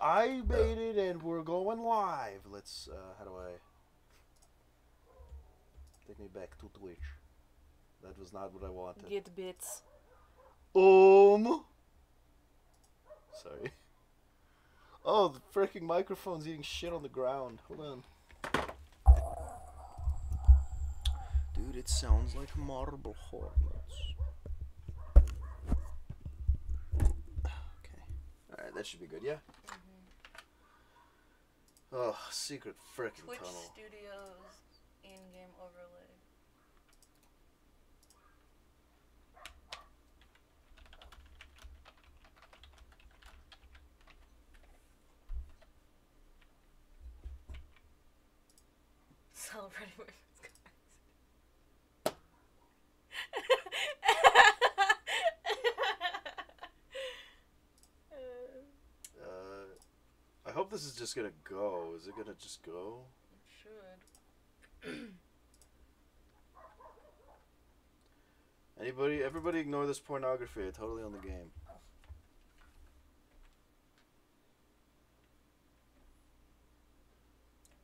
I made it, and we're going live. Let's. How do I? Take me back to Twitch. That was not what I wanted. Get bits. Sorry. Oh, the freaking microphone's eating shit on the ground. Hold on. Dude, it sounds like marble hornets. Okay. Alright, that should be good, yeah? Oh, secret frickin' Twitch tunnel. Studios in-game overlay. Celebrating with I hope this is just gonna go. Is it gonna just go? It should. Everybody ignore this pornography. I totally own the game.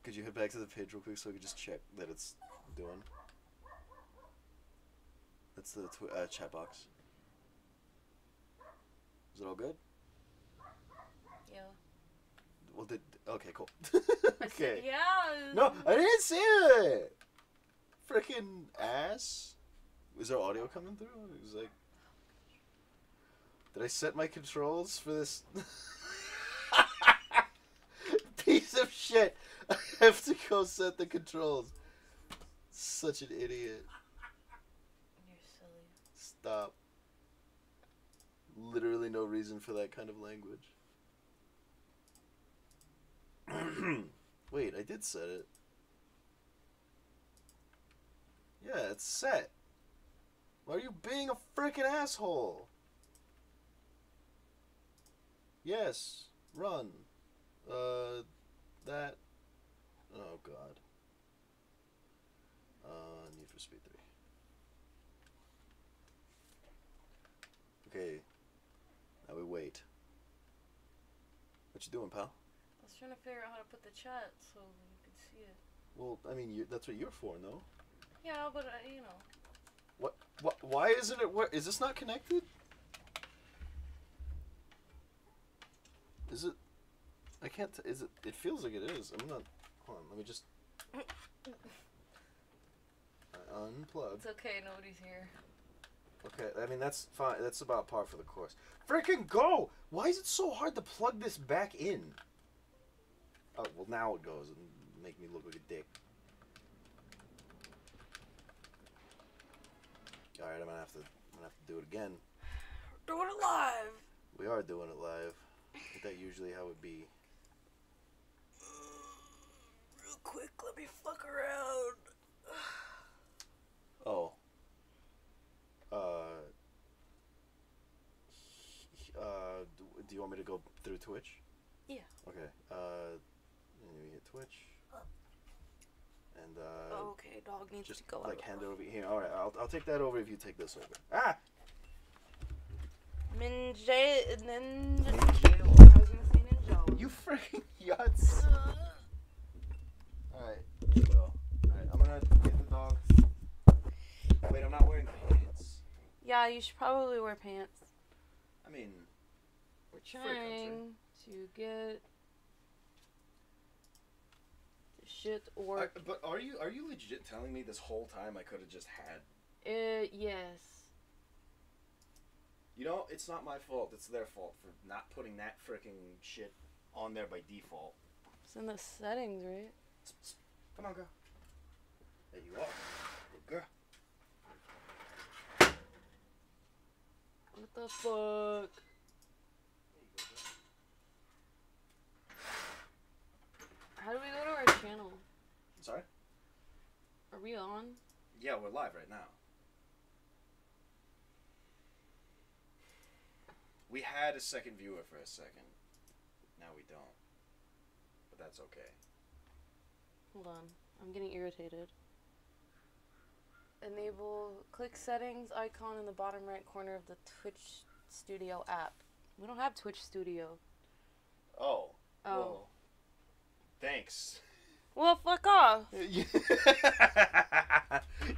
Could you head back to the page real quick so I could just check that it's doing? That's the chat box. Is it all good? Yeah. Well, okay, cool. Okay. Yeah. No, I didn't see it. Freaking ass. Is there audio coming through? It was like, did I set my controls for this piece of shit? I have to go set the controls. Such an idiot. You're silly. Stop. Literally no reason for that kind of language. Wait, I did set it. Yeah, it's set. Why are you being a freaking asshole? Yes, run. That. Oh god. Need for Speed 3. Okay. Now we wait. What you doing, pal? I was trying to figure out how to put the chat so you could see it. Well, I mean, that's what you're for, no? Yeah, but you know. What? Why isn't it? What? Is this not connected? Is it? I can't. Is it? It feels like it is. I'm not. Hold on. Let me just. Unplug. It's okay. Nobody's here. Okay. I mean, that's fine. That's about par for the course. Freaking go! Why is it so hard to plug this back in? Oh well, now it goes and make me look like a dick. All right, I'm gonna have to do it again. We're doing it live. We are doing it live. Ain't that usually how it be? Real quick, let me fuck around. Oh. Do you want me to go through Twitch? Yeah. Okay. You hit Twitch. And Okay, dog needs just to go like out. hand it over here. All right, I'll take that over if you take this over. Ah. Ninja. I was gonna say ninja. You freaking yuts. All right, let's go. All right, I'm gonna get the dog. Wait, I'm not wearing pants. Yeah, you should probably wear pants. I mean, We're trying to get the shit or. But are you legit telling me this whole time I could have just had? Yes. You know, it's not my fault. It's their fault for not putting that freaking shit on there by default. It's in the settings, right? Come on, girl. There you are. Good girl. What the fuck? How do we go to our channel? Sorry? Are we on? Yeah, we're live right now. We had a second viewer for a second. Now we don't. But that's okay. Hold on. I'm getting irritated. Enable, click settings icon in the bottom right corner of the Twitch Studio app. We don't have Twitch Studio. Oh. Oh. Whoa. Thanks. Well, fuck off.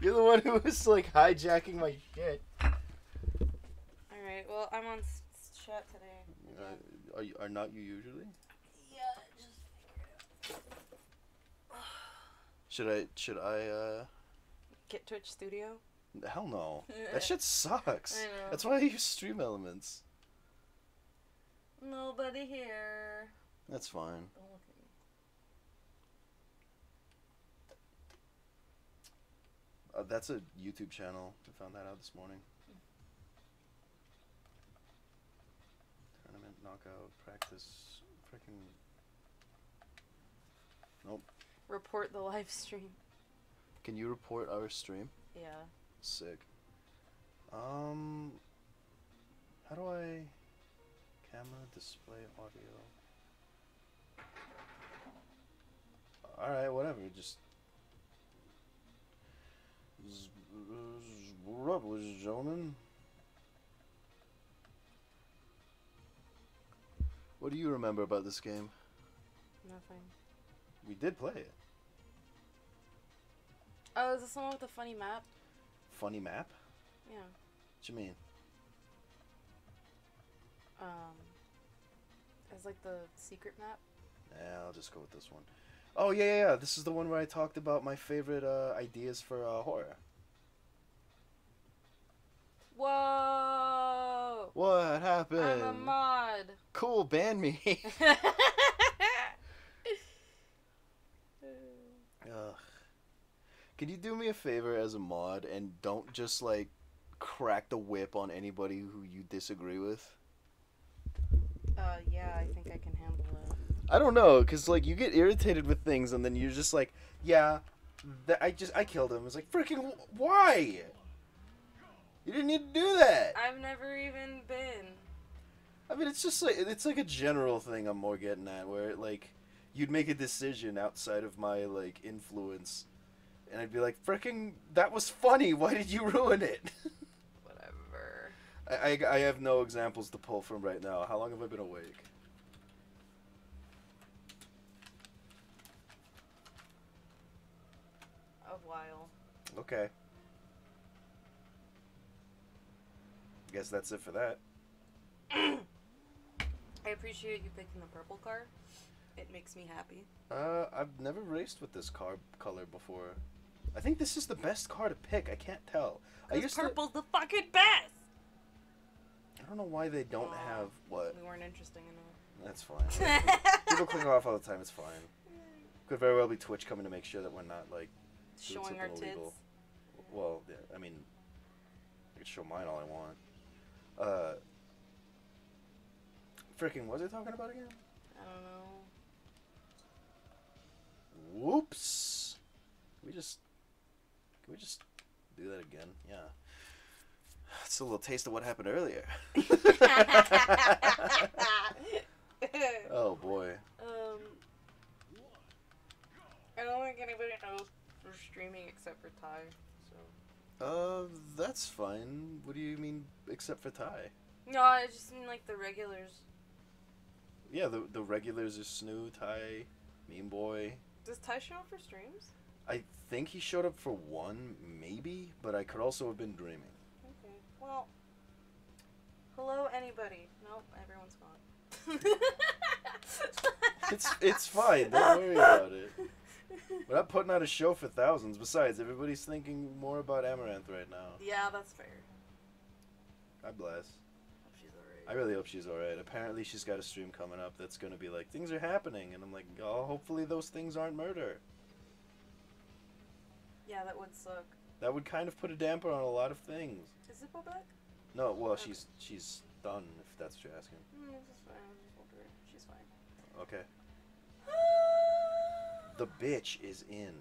You're the one who was like hijacking my shit. Alright, well, I'm on chat today. Are not you usually? Yeah, just figure it out. Should I Get Twitch Studio? Hell no. That shit sucks. I know. That's why I use Stream Elements. Nobody here. That's fine. Don't look at me. That's a YouTube channel. I found that out this morning. Tournament, knockout, practice, freaking. Nope. Report the live stream. Can you report our stream? Yeah. Sick. How do I camera, display, audio? Alright, whatever, just what up, ladies and gentlemen? What do you remember about this game? Nothing. We did play it. Oh, is this the one with the funny map? Funny map? Yeah. What you mean? It's like the secret map. Yeah, I'll just go with this one. Oh, yeah. This is the one where I talked about my favorite ideas for horror. Whoa! What happened? I'm a mod. Cool, ban me. Ugh. Can you do me a favor as a mod and don't just, like, crack the whip on anybody who you disagree with? Yeah, I think I can handle it. I don't know, because, like, you get irritated with things and then you're just like, yeah, I killed him. It's like, freaking, why? You didn't need to do that. I've never even been. I mean, it's just like, it's like a general thing I'm more getting at, where, like, you'd make a decision outside of my, like, influence. And I'd be like, freaking, that was funny. Why did you ruin it? Whatever. I have no examples to pull from right now. How long have I been awake? A while. Okay. Guess that's it for that. I appreciate you picking the purple car. It makes me happy. I've never raced with this car color before. I think this is the best car to pick. I can't tell. Because purple's the fucking best! I don't know why they don't have what. We weren't interesting enough. That's fine. People cling off all the time. It's fine. Could very well be Twitch coming to make sure that we're not like doing Showing our something illegal. tits. Well, yeah, I mean, I can show mine all I want. Freaking, what was I talking about again? I don't know. Whoops. Can we just do that again? Yeah. It's a little taste of what happened earlier. Oh boy. I don't think anybody knows we're streaming except for Ty, so. That's fine. What do you mean except for Ty? No, I just mean like the regulars. Yeah, the regulars are Snoo, Ty, Mean Boy. Does Ty show up for streams? I think he showed up for one, maybe, but I could also have been dreaming. Okay. Well, hello anybody. Nope, everyone's gone. It's fine. Don't worry about it. We're not putting on a show for thousands. Besides, everybody's thinking more about Amaranth right now. Yeah, that's fair. God bless. Hope she's alright. I really hope she's alright. Apparently she's got a stream coming up that's going to be like, things are happening. And I'm like, oh, hopefully those things aren't murder. Yeah, that would suck. That would kind of put a damper on a lot of things. Is Zippo back? No, well, Okay. she's done, if that's what you're asking. It's fine. I was just wondering. She's fine. Okay. The bitch is in.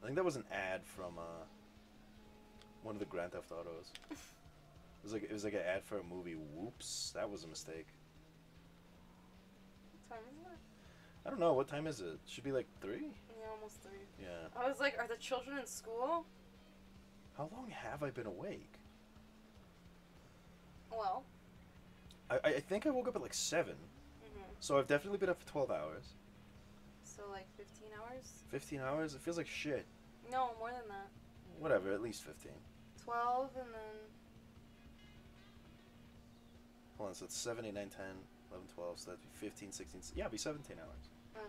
I think that was an ad from one of the Grand Theft Autos. It was like an ad for a movie. Whoops, that was a mistake. What time is it? I don't know, what time is it? Should be like 3? Yeah, almost 3. Yeah. I was like, are the children in school? How long have I been awake? Well. I think I woke up at like 7. Mm-hmm. So I've definitely been up for 12 hours. So like 15 hours? 15 hours? It feels like shit. No, more than that. Whatever, at least 15. 12 and then... Hold on, so it's 7, 8, 9, 10, 11, 12, so that'd be 15, 16... Yeah, it'd be 17 hours. Okay.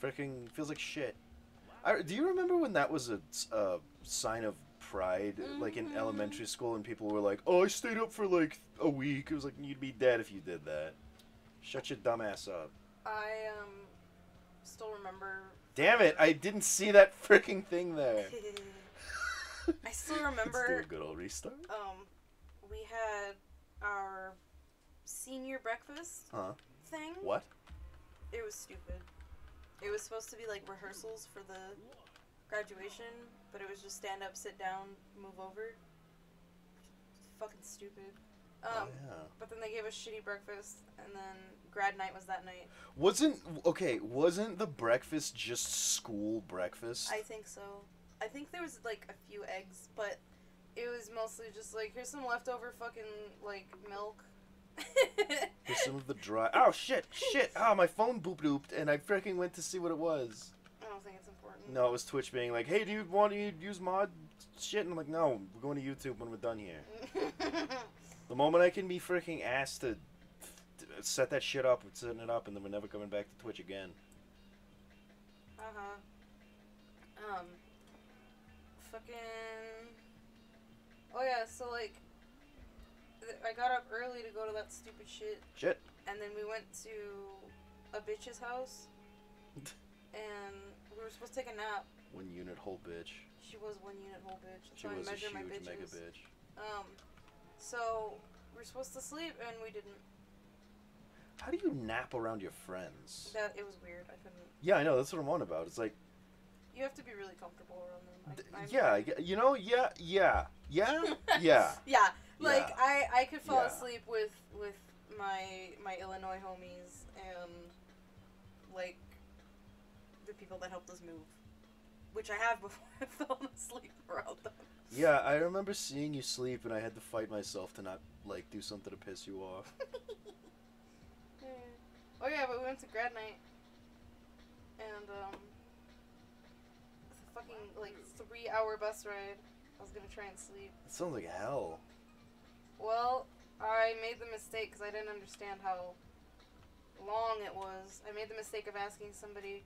Freaking feels like shit. Do you remember when that was a sign of pride, like in elementary school, and people were like, "Oh, I stayed up for like a week." It was like, you'd be dead if you did that. Shut your dumb ass up. I still remember. Damn it! I didn't see that freaking thing there. I still remember. Let's do a good old restart. We had our senior breakfast thing. What? It was stupid. It was supposed to be like rehearsals for the graduation, but it was just stand up, sit down, move over. Fucking stupid. Yeah. But then they gave us shitty breakfast, and then grad night was that night. Wasn't the breakfast just school breakfast? I think so. I think there was like a few eggs, but it was mostly just like, here's some leftover fucking like milk. Here's some of the dry. Oh shit! Oh, my phone boop-dooped, and I freaking went to see what it was. I don't think it's important. No, it was Twitch being like, "Hey, do you want to use mod shit?" And I'm like, "No, we're going to YouTube when we're done here." The moment I can be freaking asked to set that shit up, we're setting it up, and then we're never coming back to Twitch again. Fucking. Oh yeah, so like, I got up early to go to that stupid shit. Shit. And then we went to a bitch's house, and we were supposed to take a nap. 1 unit whole bitch. She was 1 unit whole bitch. That's She how I was a measure huge my bitches. mega bitch. So we were supposed to sleep, and we didn't. How do you nap around your friends? That it was weird. I couldn't. Yeah, I know. That's what I'm on about. It's like. You have to be really comfortable around them. Yeah. Yeah. Like Yeah. I could fall Yeah. asleep with my Illinois homies and like the people that helped us move, which I have before I fell asleep around them. Yeah, I remember seeing you sleep, and I had to fight myself to not like do something to piss you off. Oh yeah, but we went to grad night, and it's a fucking like 3-hour bus ride. I was gonna try and sleep. It sounds like hell. Well, I made the mistake because I didn't understand how long it was. I made the mistake of asking somebody,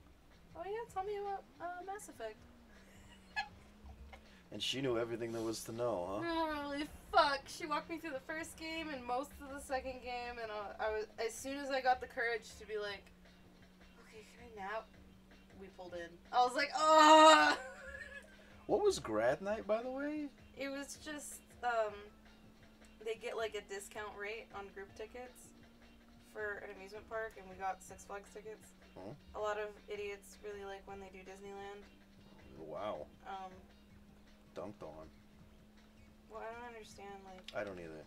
"Oh yeah, tell me about Mass Effect." And she knew everything there was to know, huh? Holy fuck! She walked me through the first game and most of the second game, and I was, as soon as I got the courage to be like, "Okay, can I nap?" We pulled in. I was like, "Oh!" What was grad night, by the way? It was just they get like a discount rate on group tickets for an amusement park, and we got Six Flags tickets. Huh? A lot of idiots really like when they do Disneyland. Wow. Dunked on. Well, I don't understand, like... I don't either.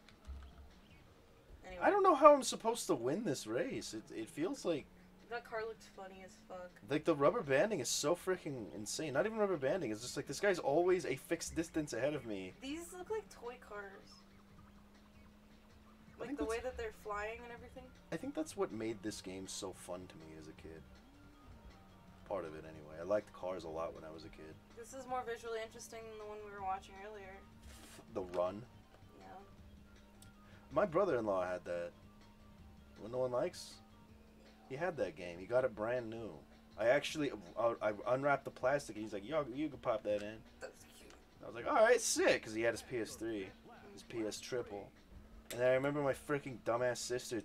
Anyway. I don't know how I'm supposed to win this race. It feels like... That car looked funny as fuck. Like, the rubber banding is so freaking insane. Not even rubber banding. It's just like, this guy's always a fixed distance ahead of me. These look like toy cars. Like, the way that they're flying and everything. I think that's what made this game so fun to me as a kid. Part of it, anyway. I liked cars a lot when I was a kid. This is more visually interesting than the one we were watching earlier. The Run. Yeah. My brother-in-law had that. What no one likes? He had that game. He got it brand new. I actually, I unwrapped the plastic, and he's like, "Yo, you can pop that in." That's cute. I was like, "Alright, sick," because he had his PS3, his PS Triple. And then I remember my freaking dumbass sister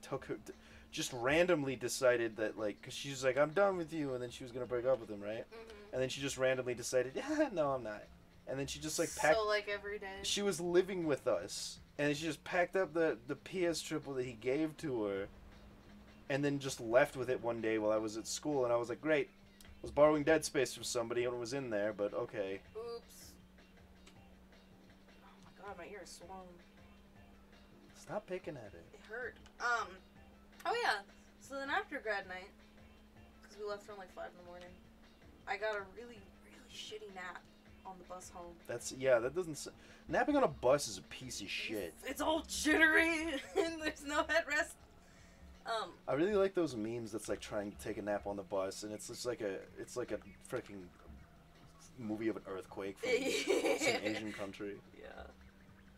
just randomly decided that, like, because she was like, "I'm done with you," and then she was going to break up with him, right? Mm-hmm. And then she just randomly decided, "Yeah, no, I'm not." And then she just, like, packed... So, like, every day. She was living with us, and she just packed up the PS Triple that he gave to her, and then just left with it one day while I was at school, and I was like, great. I was borrowing Dead Space from somebody, and it was in there, but okay. Oops. Oh my god, my ear is swollen. Stop picking at it. It hurt. Oh yeah. So then after grad night, because we left around like 5 in the morning, I got a really, really shitty nap on the bus home. That doesn't... Napping on a bus is a piece of shit. It's all jittery, and there's no headrest. I really like those memes that's like trying to take a nap on the bus, and it's just like a freaking movie of an earthquake from some Asian country. Yeah.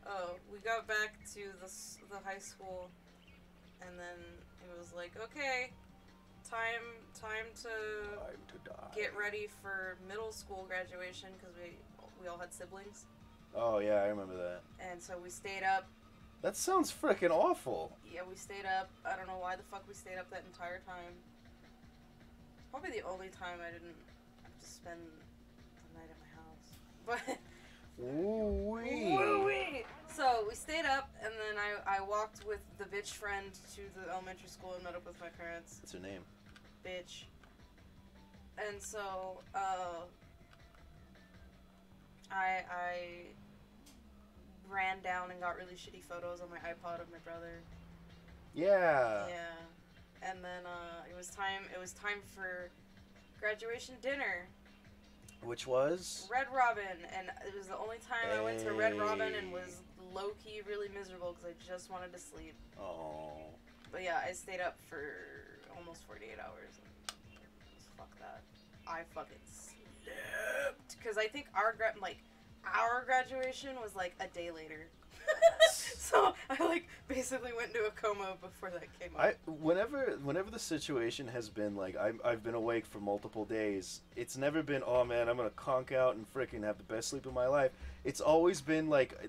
Oh, we got back to the high school, and then it was like, okay, time to Time to die. get ready for middle school graduation because we all had siblings, Oh yeah, I remember that. and so we stayed up. That sounds freaking awful. Yeah, we stayed up. I don't know why the fuck we stayed up that entire time. Probably the only time I didn't have to spend the night at my house. But Ooh-wee. so we stayed up, and then I walked with the bitch friend to the elementary school and met up with my parents. What's her name? Bitch. And so I ran down and got really shitty photos on my iPod of my brother. Yeah. Yeah. And then it was time for graduation dinner. Which was? Red Robin, and it was the only time I went to Red Robin and was low-key really miserable because I just wanted to sleep. Oh. But yeah, I stayed up for almost 48 hours. And fuck that. I fucking slept. Because I think our graduation was like a day later. So I like basically went into a coma before that came up. Whenever the situation has been like I've been awake for multiple days, it's never been, oh man, I'm gonna conk out and frickin' have the best sleep of my life. It's always been like,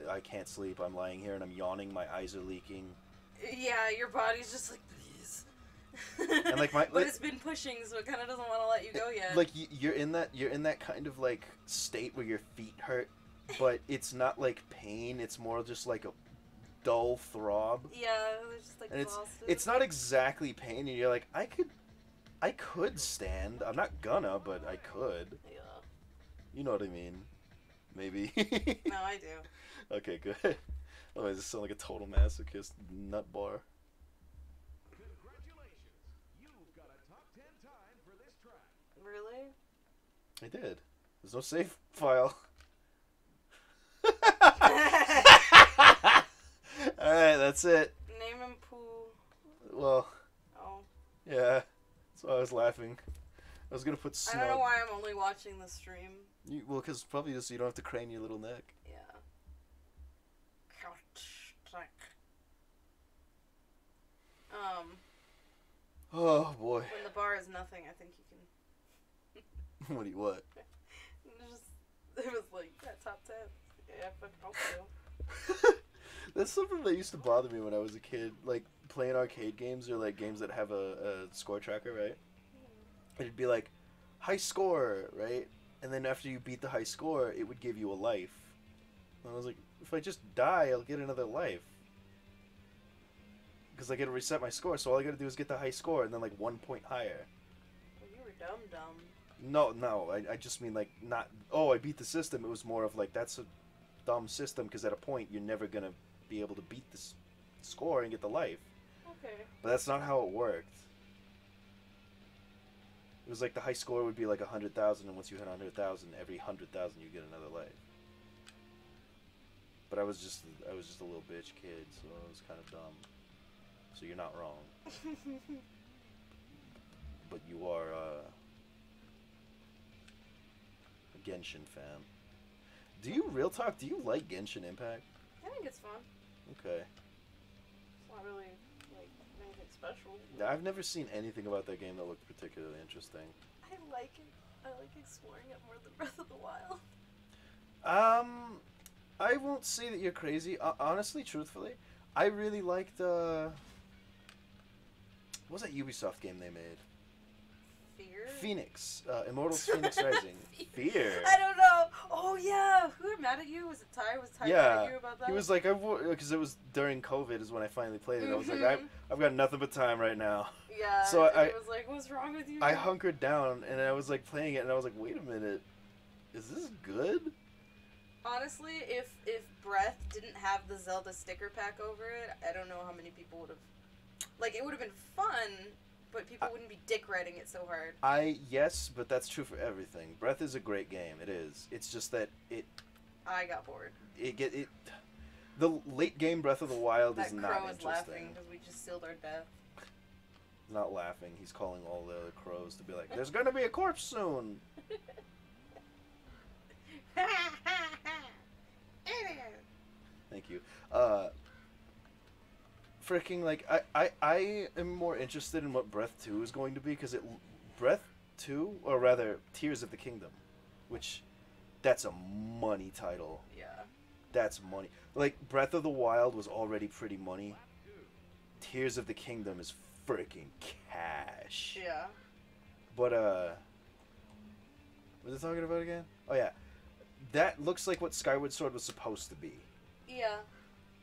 I can't sleep, I'm lying here and I'm yawning, my eyes are leaking. Yeah, your body's just like, please. And like but it's been pushing, so it kind of doesn't want to let you go yet. Like you're in that kind of like state where your feet hurt, but it's not like pain. It's more just like a dull throb. Yeah, they're just like and exhausted. it's not exactly pain, and you're like, I could stand. I'm not gonna, but I could. Yeah. You know what I mean? Maybe. No, I do. Okay, good. Otherwise, it sounds like a total masochist nut bar. Really? I did. There's no save file. Alright, that's it. Name him Pooh. Well, Oh. yeah. That's why I was laughing. I was gonna put Snug. I don't know why I'm only watching the stream. Well, because probably just so you don't have to crane your little neck. Yeah. Couch track. Oh, boy. When the bar is nothing, I think you can. What? It was like, yeah, top 10. Yeah, I fucking hope so. That's something that used to bother me when I was a kid. Like, playing arcade games or, like, games that have a score tracker, right? It'd be like, high score, right? And then after you beat the high score, it would give you a life. And I was like, if I just die, I'll get another life. Because I get to reset my score, so all I gotta do is get the high score and then, like, 1 point higher. Well, you were dumb. No, I just mean, like, not, oh, I beat the system. It was more of, like, that's a dumb system, because at a point, you're never gonna be able to beat the score and get the life. Okay. But that's not how it worked. It was like the high score would be like 100,000, and once you hit 100,000, every 100,000 you get another life. But I was just a little bitch kid, so I was kind of dumb. So you're not wrong. But you are a Genshin fan. Do you real talk? Do you like Genshin Impact? I think it's fun. Okay. It's not really like anything special. I've never seen anything about that game that looked particularly interesting. I like it. I like exploring it more than Breath of the Wild. I won't say that you're crazy. Honestly, truthfully, I really liked what was that Ubisoft game they made? Fear? Phoenix. Immortals Phoenix Rising. Fear. I don't know. Oh yeah. Who were mad at you? Was it Ty? Was Ty mad at you about that? He was like, because it was during COVID is when I finally played it. I was like, I've got nothing but time right now. Yeah. So I was like, what's wrong with you? I hunkered down and I was like playing it and I was like, wait a minute, is this good? Honestly, if Breath didn't have the Zelda sticker pack over it, I don't know how many people would have. Like, it would have been fun, but people wouldn't be dick riding it so hard. Yes, but that's true for everything. Breath is a great game. It is. It's just that I got bored. The late game Breath of the Wild That is not crow is interesting. laughing because we just sealed our death. He's not laughing. He's calling all the other crows to be like, "There's gonna be a corpse soon." Thank you. Freaking like I am more interested in what Breath 2 is going to be because Breath 2 or rather Tears of the Kingdom, which that's a money title. Yeah. That's money. Like Breath of the Wild was already pretty money. Tears of the Kingdom is freaking cash. Yeah. But what was I talking about again? Oh yeah. That looks like what Skyward Sword was supposed to be. Yeah.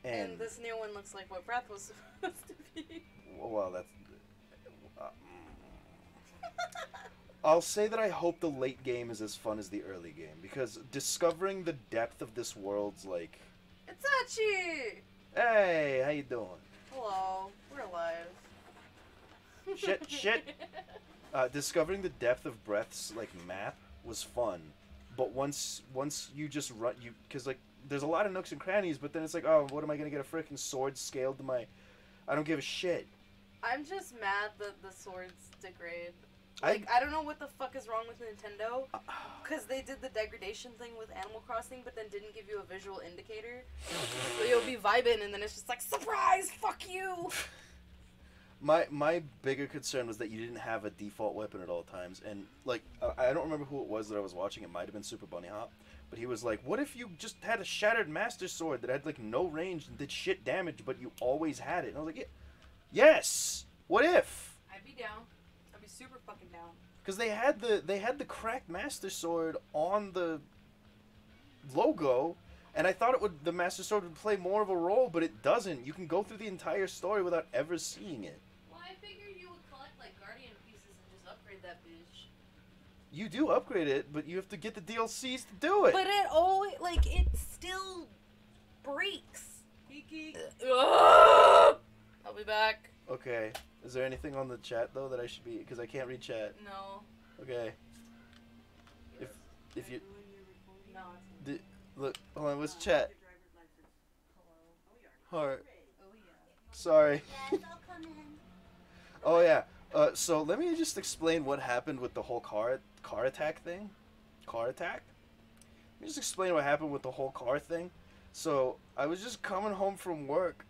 And this new one looks like what Breath was supposed to be. well, that's. I'll say that I hope the late game is as fun as the early game because discovering the depth of this world's like. Itachi! Hey, how you doing? Hello, we're alive. Shit. Discovering the depth of Breath's like map was fun, but once you just run because like there's a lot of nooks and crannies, but then it's like, oh, what am I gonna get a freaking sword scaled to my? I don't give a shit. I'm just mad that the swords degrade. Like, I don't know what the fuck is wrong with Nintendo, because they did the degradation thing with Animal Crossing, but then didn't give you a visual indicator. So you'll be vibing, and then it's just like, surprise, fuck you! My bigger concern was that you didn't have a default weapon at all times, and like I don't remember who it was that I was watching. It might have been Super Bunny Hop, but he was like, "What if you just had a Shattered Master Sword that had like no range and did shit damage, but you always had it?" And I was like, "Yes. What if?" I'd be down. I'd be super fucking down. Because they had the cracked Master Sword on the logo, and I thought the Master Sword would play more of a role, but it doesn't. You can go through the entire story without ever seeing it. Well, I figured you would collect like Guardian pieces and just upgrade that bitch. You do upgrade it, but you have to get the DLCs to do it. But it always it still breaks. I'll be back. Okay. Is there anything on the chat though that I should be? Because I can't read chat. No. Okay. If you No. look, hold on. What's chat? Heart. Oh yeah. Sorry. Yes, I'll come in. Oh yeah. So let me just explain what happened with the whole car attack thing. Car attack. Let me just explain what happened with the whole car thing. So I was just coming home from work,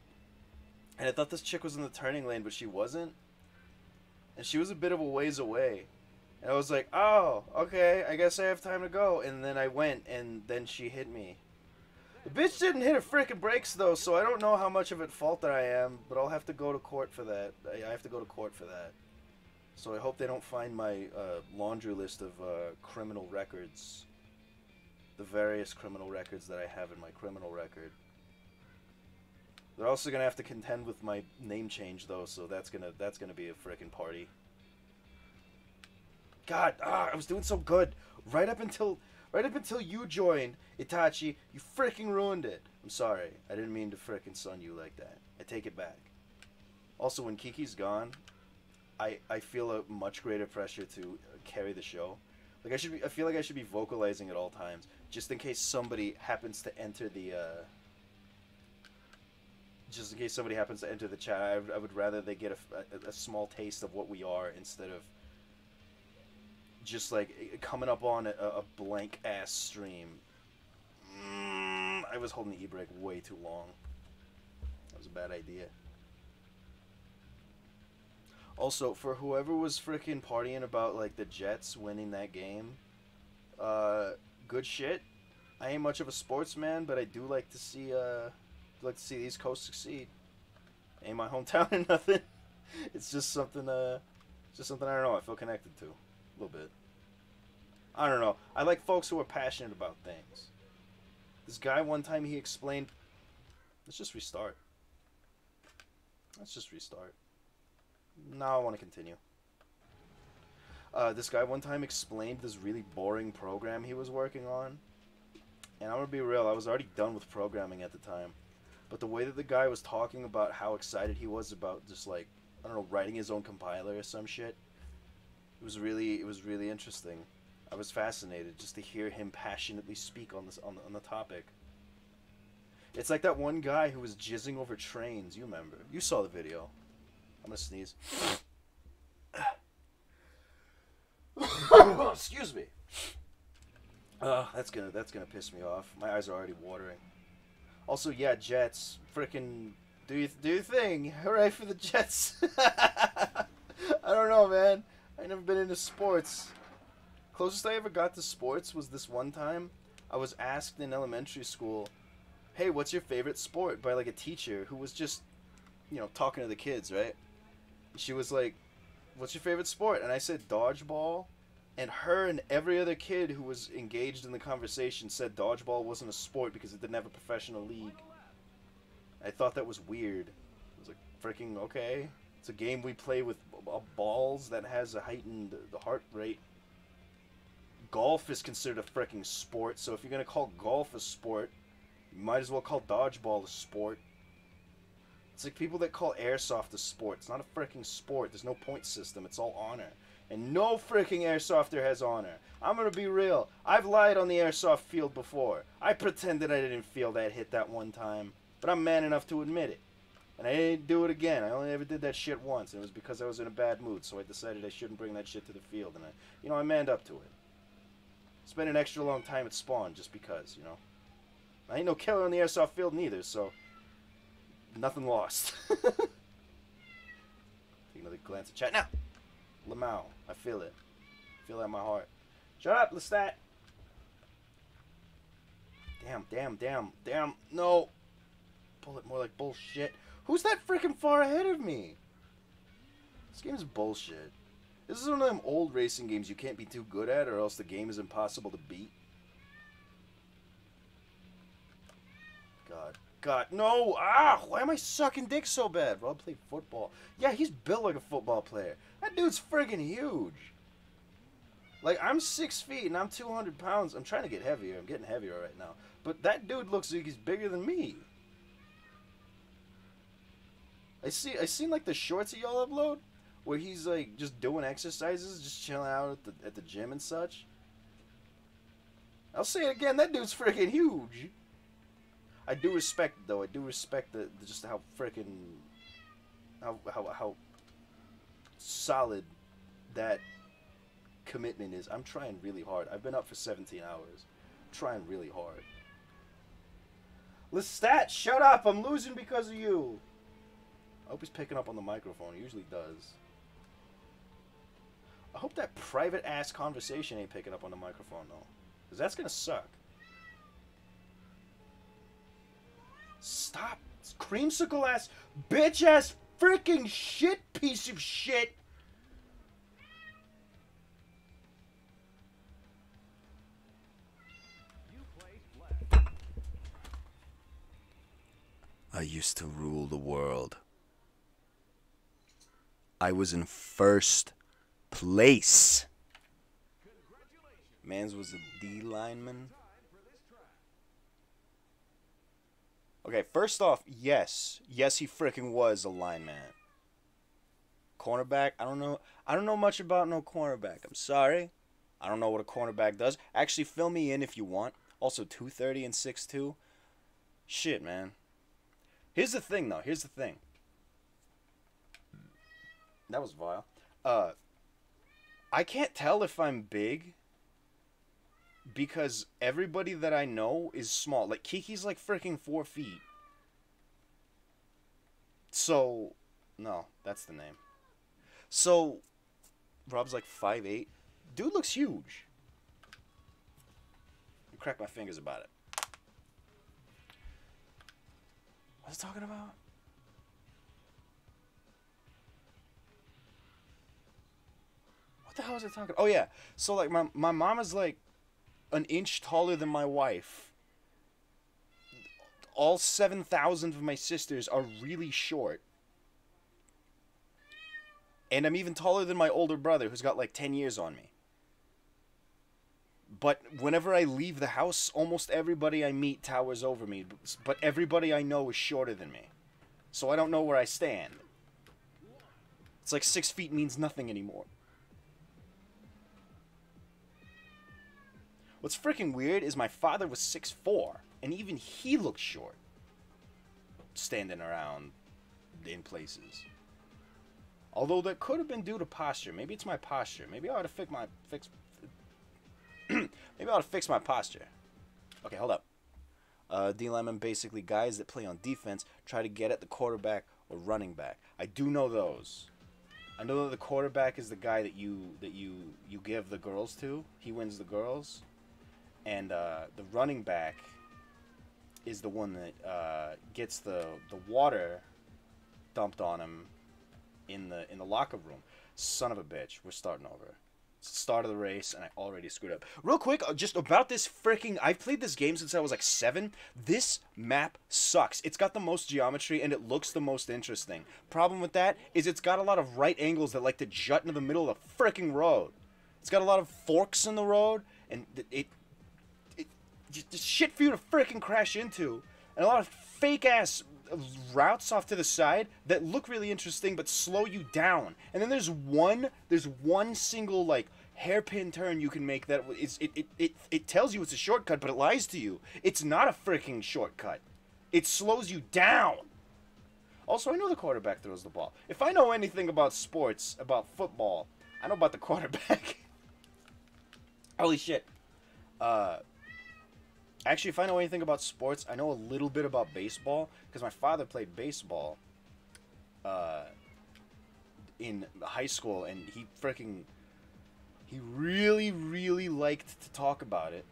and I thought this chick was in the turning lane, but she wasn't. And she was a bit of a ways away. And I was like, oh, okay, I guess I have time to go. And then I went, and then she hit me. The bitch didn't hit her frickin' brakes, though, so I don't know how much of at fault that I am, but I'll have to go to court for that. I have to go to court for that. So I hope they don't find my laundry list of criminal records. The various criminal records that I have in my criminal record. They're also gonna have to contend with my name change though, so that's gonna be a frickin' party. God, I was doing so good right up until you joined, Itachi. You frickin' ruined it. I'm sorry. I didn't mean to frickin' sun you like that. I take it back. Also, when Kiki's gone, I feel a much greater pressure to carry the show. Like I feel like I should be vocalizing at all times, just in case somebody happens to enter the. Just in case somebody happens to enter the chat, I would rather they get a small taste of what we are instead of just like coming up on a blank ass stream. I was holding the e-brake way too long. That was a bad idea. Also, for whoever was freaking partying about like the Jets winning that game, good shit. I ain't much of a sportsman, but I do like to see the East Coast succeed. Ain't my hometown or nothing. It's just something I don't know. I feel connected to a little bit. I don't know. I like folks who are passionate about things. This guy one time he explained. Let's just restart. Now I want to continue. This guy one time explained this really boring program he was working on. And I'm going to be real, I was already done with programming at the time. But the way that the guy was talking about how excited he was about just like, I don't know, writing his own compiler or some shit. It was really interesting. I was fascinated just to hear him passionately speak on the topic. It's like that one guy who was jizzing over trains, you remember. You saw the video. I'm gonna sneeze. Excuse me. That's gonna piss me off. My eyes are already watering. Also, yeah, Jets. Frickin' do your thing. Hooray for the Jets. I don't know, man. I never been into sports. Closest I ever got to sports was this one time. I was asked in elementary school, "Hey, what's your favorite sport?" by like a teacher who was just, talking to the kids, right? She was like, "What's your favorite sport?" And I said dodgeball. And her and every other kid who was engaged in the conversation said dodgeball wasn't a sport because it didn't have a professional league. I thought that was weird. I was like, freaking okay. It's a game we play with balls that has a heightened heart rate. Golf is considered a freaking sport, so if you're going to call golf a sport, you might as well call dodgeball a sport. It's like people that call airsoft a sport. It's not a freaking sport. There's no point system. It's all honor. And no freaking airsofter has honor. I'm gonna be real. I've lied on the airsoft field before. I pretended I didn't feel that hit that one time. But I'm man enough to admit it. And I didn't do it again. I only ever did that shit once. And it was because I was in a bad mood. So I decided I shouldn't bring that shit to the field. And I manned up to it. Spent an extra long time at spawn just because, I ain't no killer on the airsoft field neither, so nothing lost. Take another glance at chat now. Lamau, I feel it. I feel that in my heart. Shut up, Lestat. Damn. No. Pull it more like bullshit. Who's that freaking far ahead of me? This game is bullshit. This is one of them old racing games you can't be too good at or else the game is impossible to beat. God, no! Why am I sucking dick so bad? Rob played football. Yeah, he's built like a football player. That dude's friggin' huge. Like, I'm 6 feet and I'm 200 pounds. I'm trying to get heavier. I'm getting heavier right now. But that dude looks like he's bigger than me. I seen like the shorts that y'all upload where he's like just doing exercises, just chilling out at the gym and such. I'll say it again, that dude's friggin' huge. I do respect though. I do respect just how freaking how solid that commitment is. I'm trying really hard. I've been up for 17 hours. I'm trying really hard. Lestat, shut up! I'm losing because of you. I hope he's picking up on the microphone. He usually does. I hope that private ass conversation ain't picking up on the microphone though, because that's gonna suck. Stop. Creamsicle ass, bitch ass, freaking shit piece of shit. I used to rule the world. I was in first place. Mans was a D lineman. Okay, first off, yes, he freaking was a lineman. Cornerback, I don't know much about no cornerback. I'm sorry. I don't know what a cornerback does. Actually, fill me in if you want. Also, 230 and 6'2". Shit, man. Here's the thing, though. That was vile. I can't tell if I'm big because everybody that I know is small. Like, Kiki's like freaking 4 feet. So, no, that's the name. So, Rob's like 5'8". Dude looks huge. I crack my fingers about it. What was I talking about? What the hell was I talking about? Oh, yeah. So, like, my mom is like an inch taller than my wife. All 7,000 of my sisters are really short. And I'm even taller than my older brother, who's got like 10 years on me. But whenever I leave the house, almost everybody I meet towers over me. But everybody I know is shorter than me. So I don't know where I stand. It's like 6 feet means nothing anymore. What's freaking weird is my father was 6'4", and even he looked short. Standing around in places. Although that could have been due to posture. Maybe it's my posture. Maybe I ought to fix Maybe I ought to fix my posture. Okay, hold up. D linemen, basically guys that play on defense, try to get at the quarterback or running back. I do know those. I know that the quarterback is the guy that you give the girls to. He wins the girls, and the running back is the one that gets the water dumped on him in the locker room. Son of a bitch. We're starting over. It's the start of the race, and I already screwed up. Real quick, just about this freaking... I've played this game since I was like 7. This map sucks. It's got the most geometry, and it looks the most interesting. Problem with that is it's got a lot of right angles that like to jut into the middle of the freaking road. It's got a lot of forks in the road, and it just shit for you to freaking crash into. And a lot of fake-ass routes off to the side that look really interesting but slow you down. And then there's one single like hairpin turn you can make that is it tells you it's a shortcut, but it lies to you. It's not a freaking shortcut. It slows you down. Also, I know the quarterback throws the ball. If I know anything about sports, about football, I know about the quarterback. Holy shit. Actually, if I know anything about sports, I know a little bit about baseball, because my father played baseball in high school, and he really, really liked to talk about it.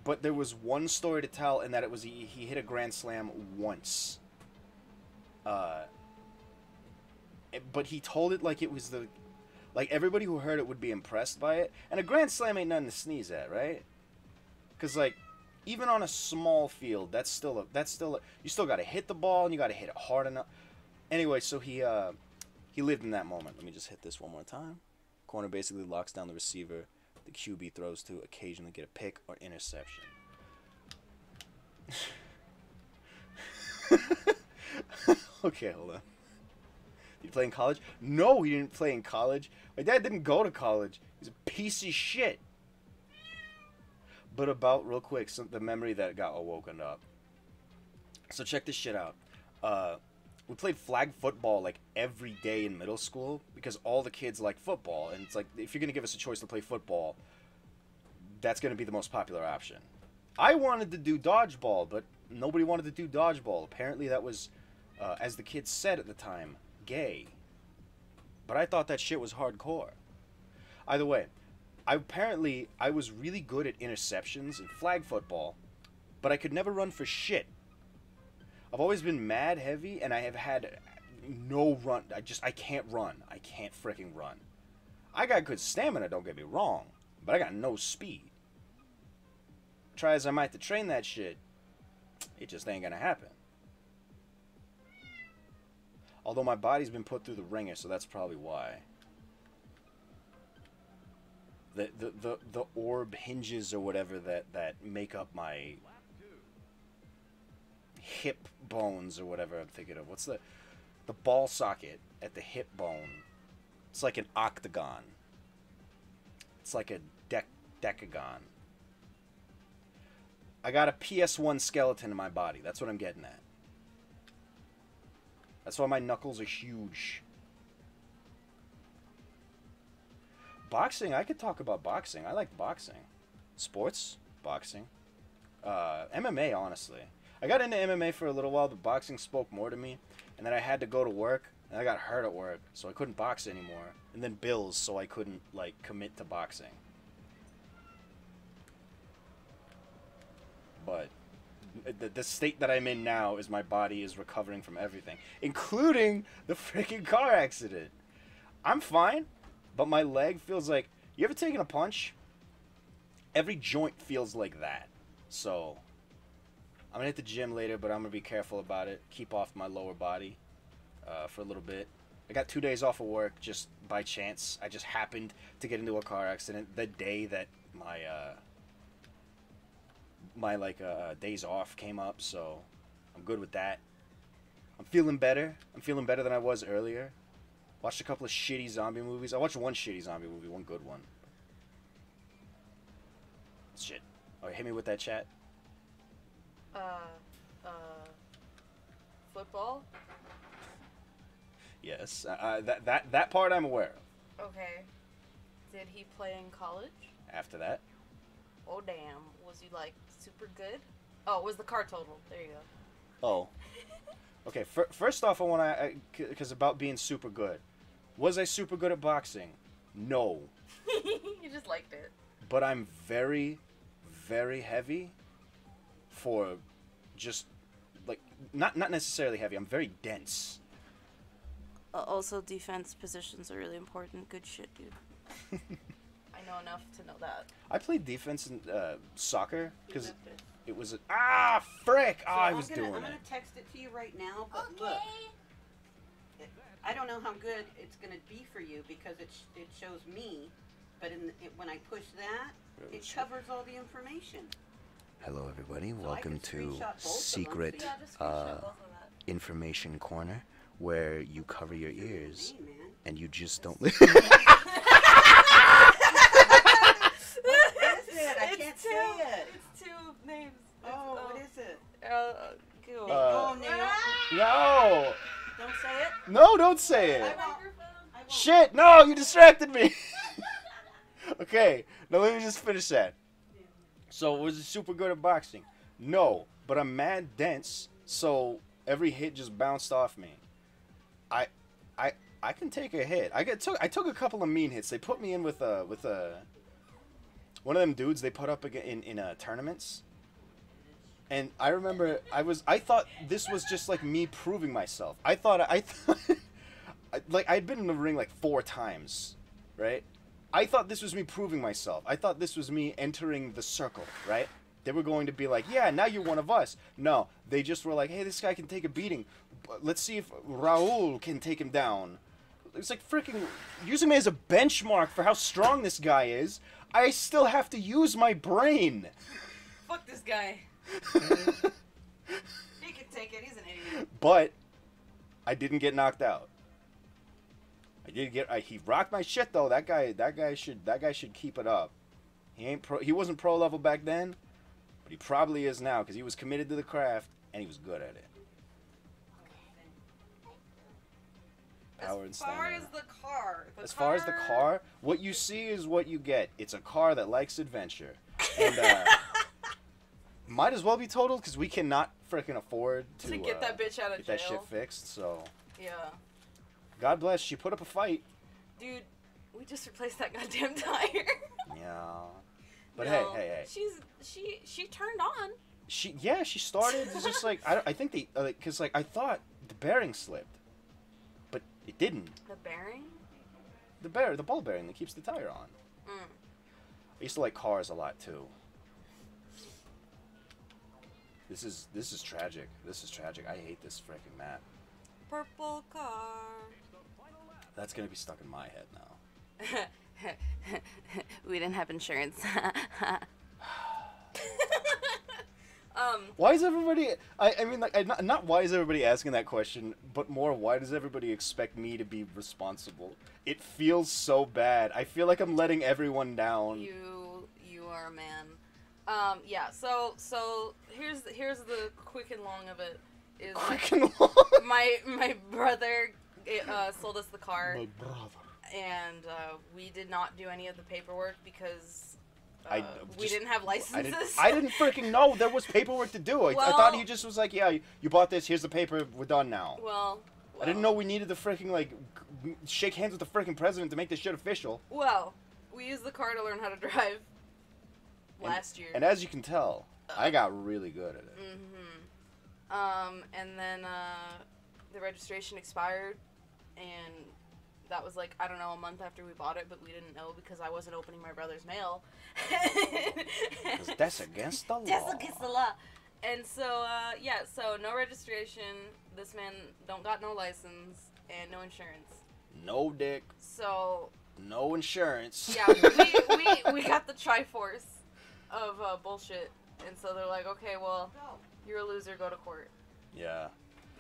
But there was one story to tell, and that it was he hit a grand slam once. But he told it like it was like everybody who heard it would be impressed by it. And a grand slam ain't nothing to sneeze at, right? Because like, even on a small field, that's still you still got to hit the ball, and you got to hit it hard enough. Anyway, so he lived in that moment. Let me just hit this one more time. Corner basically locks down the receiver. The QB throws to occasionally get a pick or interception. Okay, hold on. Did he play in college? No, he didn't play in college. My dad didn't go to college. He's a piece of shit. But about, real quick, the memory that got awoken up. So check this shit out. We played flag football like every day in middle school because all the kids like football. And it's like, if you're going to give us a choice to play football, that's going to be the most popular option. I wanted to do dodgeball, but nobody wanted to do dodgeball. Apparently that was, as the kids said at the time, gay. But I thought that shit was hardcore. Either way, I was really good at interceptions in flag football, but I could never run for shit. I've always been mad heavy, and I have had no run. I can't run. I can't freaking run. I got good stamina, don't get me wrong, but I got no speed. Try as I might to train that shit, it just ain't gonna happen. Although my body's been put through the ringer, so that's probably why. The orb hinges or whatever that make up my hip bones or whatever I'm thinking of. What's the ball socket at the hip bone? It's like an octagon. It's like a decagon. I got a PS1 skeleton in my body. That's what I'm getting at. That's why my knuckles are huge. Boxing, I could talk about boxing. I like boxing. Sports, boxing. MMA, honestly. I got into MMA for a little while, but boxing spoke more to me. And then I had to go to work, and I got hurt at work, so I couldn't box anymore. And then bills, so I couldn't, like, commit to boxing. But the state that I'm in now is my body is recovering from everything, including the freaking car accident. I'm fine. But my leg feels like... You ever taken a punch? Every joint feels like that. So, I'm going to hit the gym later, but I'm going to be careful about it. Keep off my lower body for a little bit. I got 2 days off of work just by chance. I just happened to get into a car accident the day that my days off came up. So, I'm good with that. I'm feeling better. I'm feeling better than I was earlier. Watched a couple of shitty zombie movies. I watched one shitty zombie movie, one good one. Shit. Alright, hit me with that chat. Football? Yes. That part I'm aware of. Okay. Did he play in college? After that. Oh damn! Was you like super good? Oh, it was the car total? There you go. Oh. Okay, first off, I want to, because about being super good. Was I super good at boxing? No. You just liked it. But I'm very, very heavy for just, like, not necessarily heavy. I'm very dense. Also, defense positions are really important. Good shit, dude. I know enough to know that. I played defense in soccer because Defensive. it was frick! So I was doing I'm it. gonna text it to you right now, but look, I don't know how good it's gonna be for you because it shows me, but when I push that, it covers all the information. Hello, everybody. So Welcome I to can screenshot both of them, Secret so you- Just screenshot both of that. Information Corner, where you cover your ears Hey, man. and you just don't. What is it? I can't say it. It's two names. Oh, what is it? Cool. Oh, Naomi. No! Don't say it. No, don't say I it. won't. I won't. Shit! No, you distracted me. Okay, now let me just finish that. So, was it super good at boxing? No, but I'm mad dense, so every hit just bounced off me. I can take a hit. I took a couple of mean hits. They put me in with one of them dudes they put up in tournaments. And I remember I thought this was just like me proving myself. I thought like I'd been in the ring like 4 times, right? I thought this was me proving myself. I thought this was me entering the circle, right? They were going to be like, yeah, now you're one of us. No, they just were like, hey, this guy can take a beating. Let's see if Raul can take him down. It's like freaking using me as a benchmark for how strong this guy is. I still have to use my brain. Fuck this guy. He can take it. He's an idiot. But I didn't get knocked out. He rocked my shit though. That guy should keep it up. He wasn't pro level back then, but he probably is now because he was committed to the craft and he was good at it. Power and As far stamina. as the car. As far as the car, what you see is what you get. It's a car that likes adventure, and might as well be totaled because we cannot freaking afford to get that bitch out of get that jail. shit fixed. So, Yeah. God bless. She put up a fight. Dude, we just replaced that goddamn tire. Yeah. But No, hey. She turned on. She started. It's just like I think they because like I thought the bearing slipped, but it didn't. The bearing? The ball bearing that keeps the tire on. Mm. I used to like cars a lot too. This is tragic. This is tragic. I hate this freaking map. Purple car. That's gonna be stuck in my head now. We didn't have insurance. Why is everybody? I mean, like, not why is everybody asking that question, but more why does everybody expect me to be responsible? It feels so bad. I feel like I'm letting everyone down. You are a man. Yeah. So here's the quick and long of it. Is Quick and long. my brother sold us the car, My brother. and we did not do any of the paperwork because I we just- didn't have licenses. I didn't freaking know there was paperwork to do. I thought he just was like, yeah, you bought this. Here's the paper. We're done now. Well, I didn't know we needed to freaking like shake hands with the freaking president to make this shit official. Well, we used the car to learn how to drive last year. And as you can tell, I got really good at it. And then the registration expired, and that was like, I don't know, a month after we bought it, but we didn't know because I wasn't opening my brother's mail. 'Cause that's against the law. That's against the law. And so, so no registration. This man don't got no license and no insurance. No dick, So, no insurance. yeah, we got the Triforce of bullshit. And so they're like, okay, well, you're a loser, go to court. Yeah.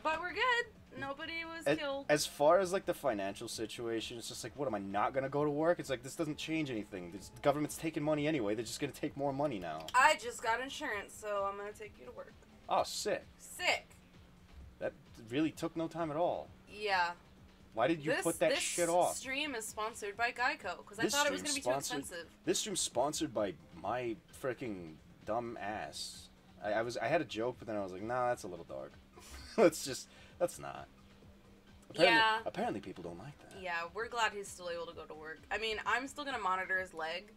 But we're good. Nobody was killed. As far as like the financial situation, it's just like, what am I not gonna go to work? It's like this doesn't change anything. The government's taking money anyway. They're just gonna take more money now. I just got insurance, so I'm gonna take you to work. Oh, sick. Sick. That really took no time at all. Yeah. Why did you put that shit off? This stream is sponsored by Geico because I This thought it was stream's gonna be too sponsored- expensive. This stream's sponsored by My freaking dumb ass. I had a joke, but then I was like, nah, that's a little dark. That's not. Apparently people don't like that. Yeah, we're glad he's still able to go to work. I mean, I'm still gonna monitor his leg.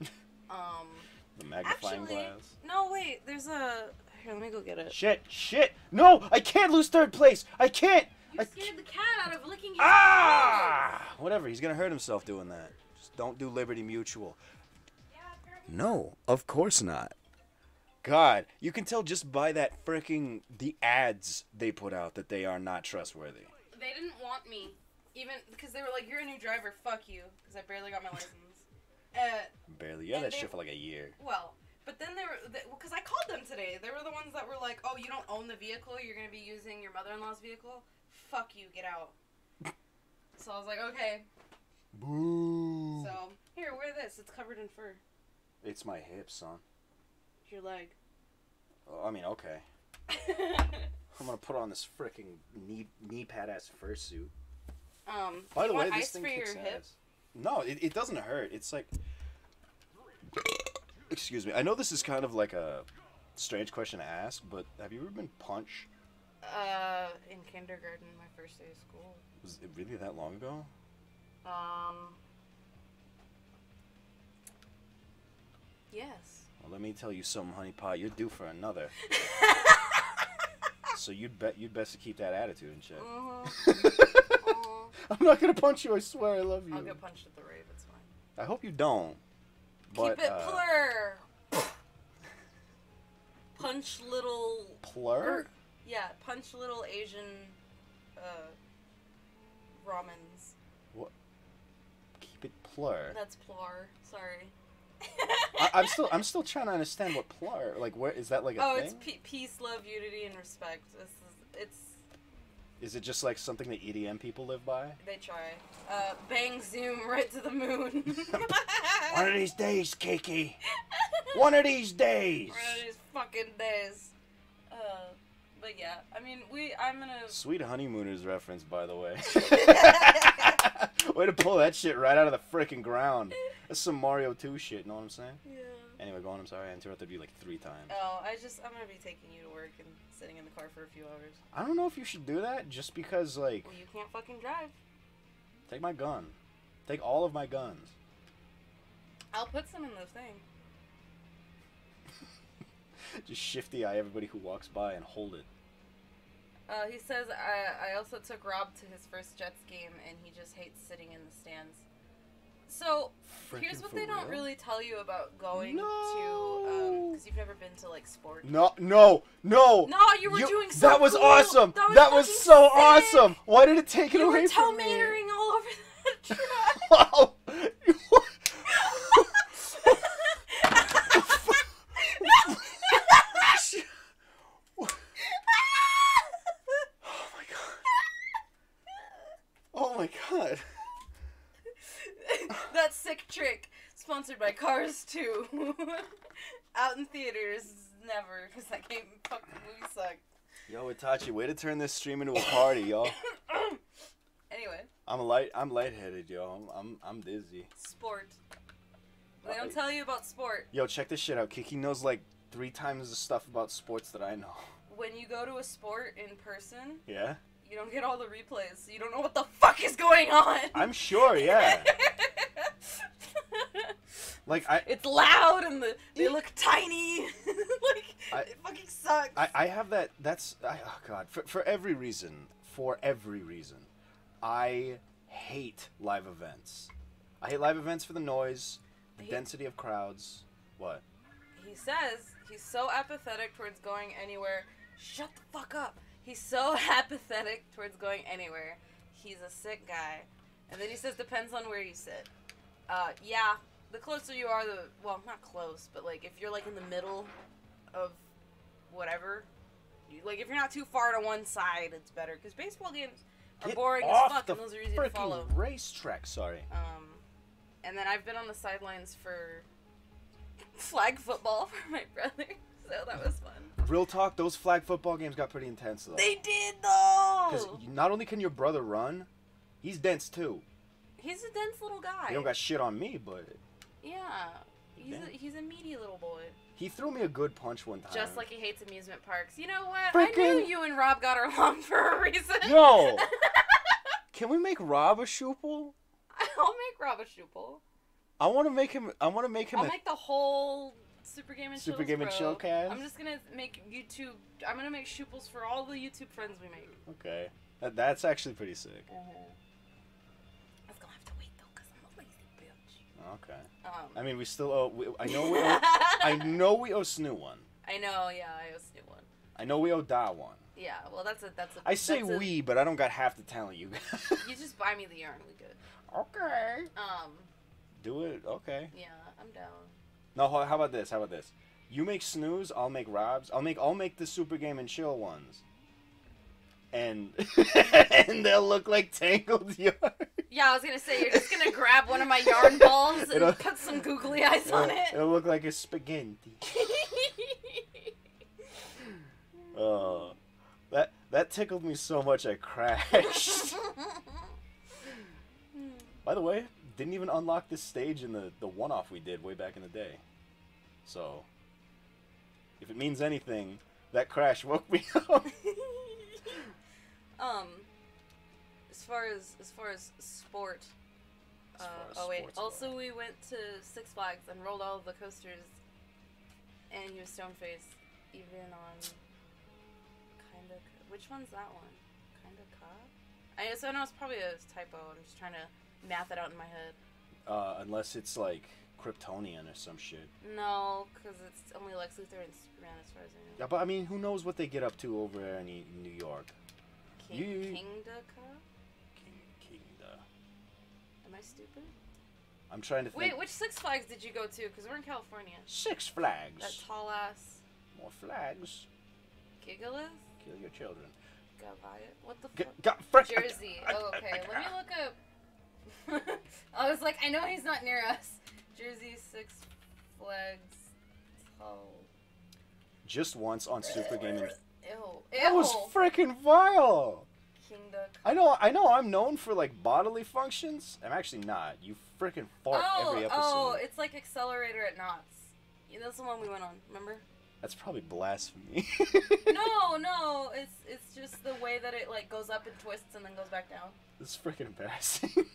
The magnifying Actually, glass. no, wait. There's a. Here, let me go get it. Shit! No, I can't lose third place. I can't. You scared the cat out of licking his Whatever. He's gonna hurt himself doing that. Just don't do Liberty Mutual. No, of course not. God, you can tell just by that the ads they put out that they are not trustworthy. They didn't want me, even because they were like, "You're a new driver, fuck you," because I barely got my license. Barely. Yeah, that shit for like a year. Well, but then because I called them today. They were the ones that were like, "Oh, you don't own the vehicle. You're gonna be using your mother-in-law's vehicle. Fuck you, get out." So I was like, "Okay." Boo. So here, wear this. It's covered in fur. It's my hip, son. Your leg. Oh, I mean, okay. I'm gonna put on this freaking knee pad ass fursuit. By the way, this thing kicks ass. No, it doesn't hurt. It's like, excuse me. I know this is kind of like a strange question to ask, but have you ever been punched? In kindergarten, my first day of school. Was it really that long ago? Yes. Well, let me tell you something, honey pie. You're due for another. So you'd best to keep that attitude in check. I'm not gonna punch you. I swear, I love you. I'll get punched at the rave. It's fine. I hope you don't. But, keep it plur. Punch little. Plur? Yeah, punch little Asian. Ramens. What? Keep it plur. That's plur. Sorry. I'm still trying to understand what plur. Like, where is that like a thing? Oh, it's peace, love, unity, and respect. It's. Is it just like something that EDM people live by? They try. Bang zoom right to the moon. One of these days, Kiki. One of these days. One of these fucking days. But yeah, I mean, I'm gonna. Sweet Honeymooners reference, by the way. Way to pull that shit right out of the freaking ground. That's some Mario 2 shit, know what I'm saying? Yeah. Anyway, go on, I'm sorry, I interrupted you like 3 times. Oh, I'm gonna be taking you to work and sitting in the car for a few hours. I don't know if you should do that, just because, like... Well, you can't fucking drive. Take my gun. Take all of my guns. I'll put some in the thing. Just shifty eye everybody who walks by and hold it. He says, I also took Rob to his first Jets game, and he just hates sitting in the stands. So, here's what they don't really tell you about going to, because you've never been to, like, sports. No, you were doing so That was cool. awesome! That was so awesome! Why did it take it away from me? You were tomatering all over the track. Wow! Oh my god. That sick trick, sponsored by Cars 2. Out in theaters, never, because that game, fuck, the movie sucked. Yo, Itachi, way to turn this stream into a party, yo. Anyway. I'm lightheaded, yo. I'm dizzy. Sport. They don't tell you about sport. Yo, check this shit out. Kiki knows like 3 times the stuff about sports that I know. When you go to a sport in person, yeah, you don't get all the replays, so you don't know what the fuck is going on. I'm sure, yeah. Like it's loud and they look tiny. Like it fucking sucks. I have that. Oh god. For every reason, I hate live events. I hate live events for the noise, the density of crowds. What? He says he's so apathetic towards going anywhere. Shut the fuck up. He's so apathetic towards going anywhere. He's a sick guy. And then he says depends on where you sit. Yeah, the closer you are, well, not close, but like if you're like in the middle of whatever, like if you're not too far to one side, it's better. Because baseball games are boring as fuck, and those are easy to follow. Racetrack, sorry. And then I've been on the sidelines for flag football for my brother, so that was fun. Real talk, those flag football games got pretty intense though. They did though. Because not only can your brother run, he's dense too. He's a dense little guy. He don't got shit on me, but yeah. He's a meaty little boy. He threw me a good punch one time. Just like he hates amusement parks. You know what? Freaking... I knew you and Rob got along for a reason. Yo! Can we make Rob a Shoople? I'll make Rob a Shoople. I want to make him. I'll make the whole Super Game and Chill cast. I'm just gonna make YouTube. I'm gonna make Shooples for all the YouTube friends we make. Okay, that's actually pretty sick. I was gonna have to wait though, cause I'm a lazy bitch. Okay. I mean, we still owe. I know we owe. I know we owe Snoo one. I know. Yeah, I owe Snoo one. I know we owe Da one. Yeah. Well, that's a. I say we, but I don't got half the talent you got. You just buy me the yarn. We good. Okay. Do it. Okay. Yeah, I'm down. No, how about this? You make Snooze, I'll make Rob's. I'll make the Super Game and Chill ones. And and they'll look like tangled yarn. Yeah, I was gonna say you're just gonna grab one of my yarn balls and put some googly eyes on it. It'll look like a spaghetti. Oh, that tickled me so much I crashed. By the way, didn't even unlock this stage in the one-off we did way back in the day. So, if it means anything, that crash woke me up. As far as sport. Also, we went to Six Flags and rolled all of the coasters, and he was stone-faced, even on Kinda. Which one's that one? Kinda Ka? I know it's probably a typo. I'm just trying to math it out in my head. Unless it's like Kryptonian or some shit. No, because it's only Lex Luthor and Superman as far as I know. Yeah, but I mean, who knows what they get up to over there in New York? Kingda Ka? Kingda. Am I stupid? I'm trying to think. Wait, which Six Flags did you go to? Because we're in California. Six Flags. That tall ass. More flags. Gigalith? Kill your children. Goliath? What the fuck? Jersey. Oh, okay. Let me look up. I was like, I know he's not near us. Jersey, Six Flags, tall. Just once on Super Game. Ew. That was freaking vile. Kingda. I know. I'm known for like bodily functions. I'm actually not. You freaking fart every episode. Oh, it's like Accelerator at Knott's. Yeah, that's the one we went on. Remember? That's probably blasphemy. No. It's just the way that it like goes up and twists and then goes back down. This is freaking embarrassing.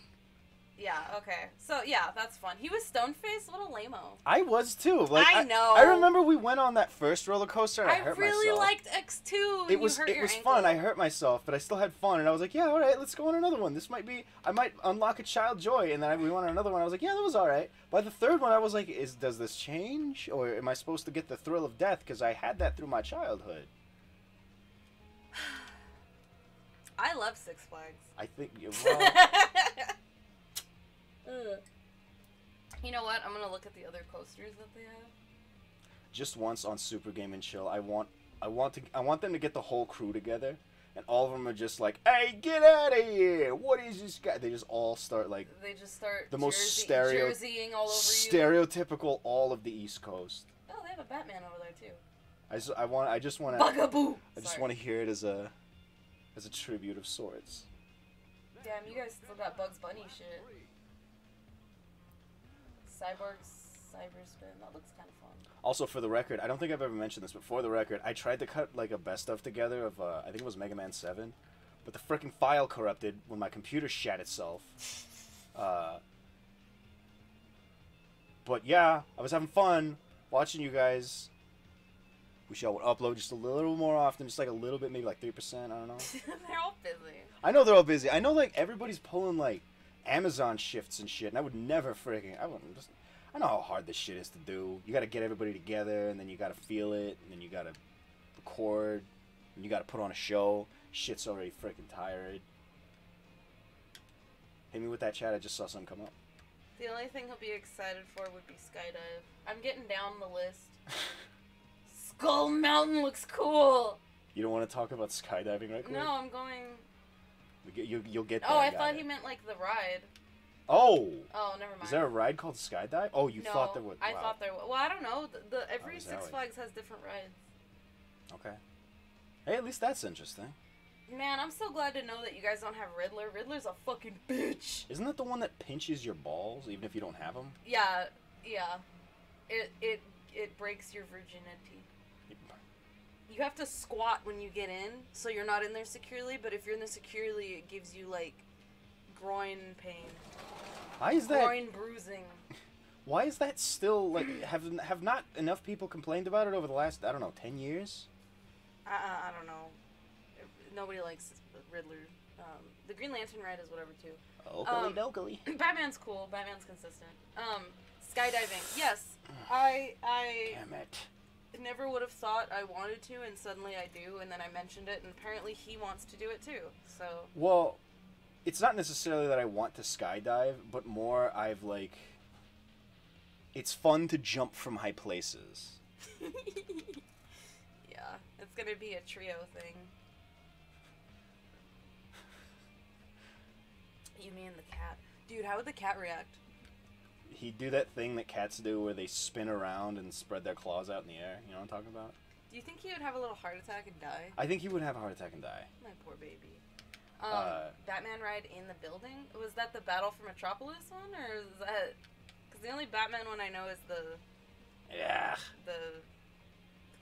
Yeah, okay. So, yeah, that's fun. He was stone-faced? What a lame-o. I was, too. Like, I know. I remember we went on that first roller coaster and I hurt myself. I really liked X2 It was fun. I hurt myself, but I still had fun. And I was like, yeah, all right, let's go on another one. I might unlock a child joy. And then we went on another one. I was like, yeah, that was all right. By the third one, I was like, does this change? Or am I supposed to get the thrill of death? Because I had that through my childhood. I love Six Flags. I think, well... You know what? I'm gonna look at the other coasters that they have. Just once on Super Game and Chill, I want them to get the whole crew together, and all of them are just like, "Hey, get out of here! What is this guy?" They just all start like. They just start the most Jerseying all over stereotypical all of the East Coast. Oh, they have a Batman over there too. I just want to. Bugaboo. I just want to hear it as a tribute of sorts. Damn, you guys still got Bugs Bunny shit. Cyberspin, that looks kind of fun. Also, for the record, I don't think I've ever mentioned this, but for the record, I tried to cut like a best of together of I think it was Mega Man 7, but the freaking file corrupted when my computer shat itself. But yeah, I was having fun watching you guys. We shall upload just a little more often, just like a little bit, maybe like 3%. I don't know. They're all busy. I know they're all busy. I know like everybody's pulling like Amazon shifts and shit, and I would never freaking. I know how hard this shit is to do. You got to get everybody together, and then you got to feel it, and then you got to record, and you got to put on a show. Shit's already freaking tired. Hit me with that chat. I just saw something come up. The only thing he'll be excited for would be skydive. I'm getting down the list. Skull Mountain looks cool. You don't want to talk about skydiving right quick? No, I'm going. You'll get there. Oh, I thought he meant like the ride. Oh. Oh, never mind. Is there a ride called Skydive? Oh, you thought there was. Wow. I thought there was. Well, I don't know. Every Six Flags has different rides. Okay. Hey, at least that's interesting. Man, I'm so glad to know that you guys don't have Riddler. Riddler's a fucking bitch. Isn't that the one that pinches your balls even if you don't have them? Yeah. It breaks your virginity. You have to squat when you get in, so you're not in there securely. But if you're in there securely, it gives you like groin pain. Why is that? Groin bruising. Why is that still like have not enough people complained about it over the last 10 years? I don't know. Nobody likes Riddler. The Green Lantern ride is whatever too. Oakley dokley. Batman's cool. Batman's consistent. Skydiving. Yes, I Damn it. never would have thought I wanted to, and suddenly I do, and then I mentioned it, and apparently he wants to do it too. So. Well, it's not necessarily that I want to skydive, but more I've like. It's fun to jump from high places. Yeah, it's gonna be a trio thing. You mean the cat. Dude, how would the cat react? He'd do that thing that cats do where they spin around and spread their claws out in the air. You know what I'm talking about? Do you think he would have a little heart attack and die? I think he would have a heart attack and die. My poor baby. Batman ride in the building? Was that the Battle for Metropolis one, or is that... Because the only Batman one I know is Yeah. the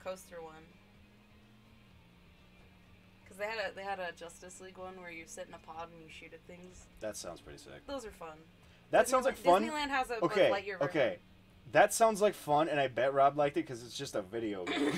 coaster one. Because they had a Justice League one where you sit in a pod and you shoot at things. That sounds pretty sick. Those are fun. That sounds like fun. Disneyland has a Okay, Lightyear version. okay. That sounds like fun, and I bet Rob liked it because it's just a video game.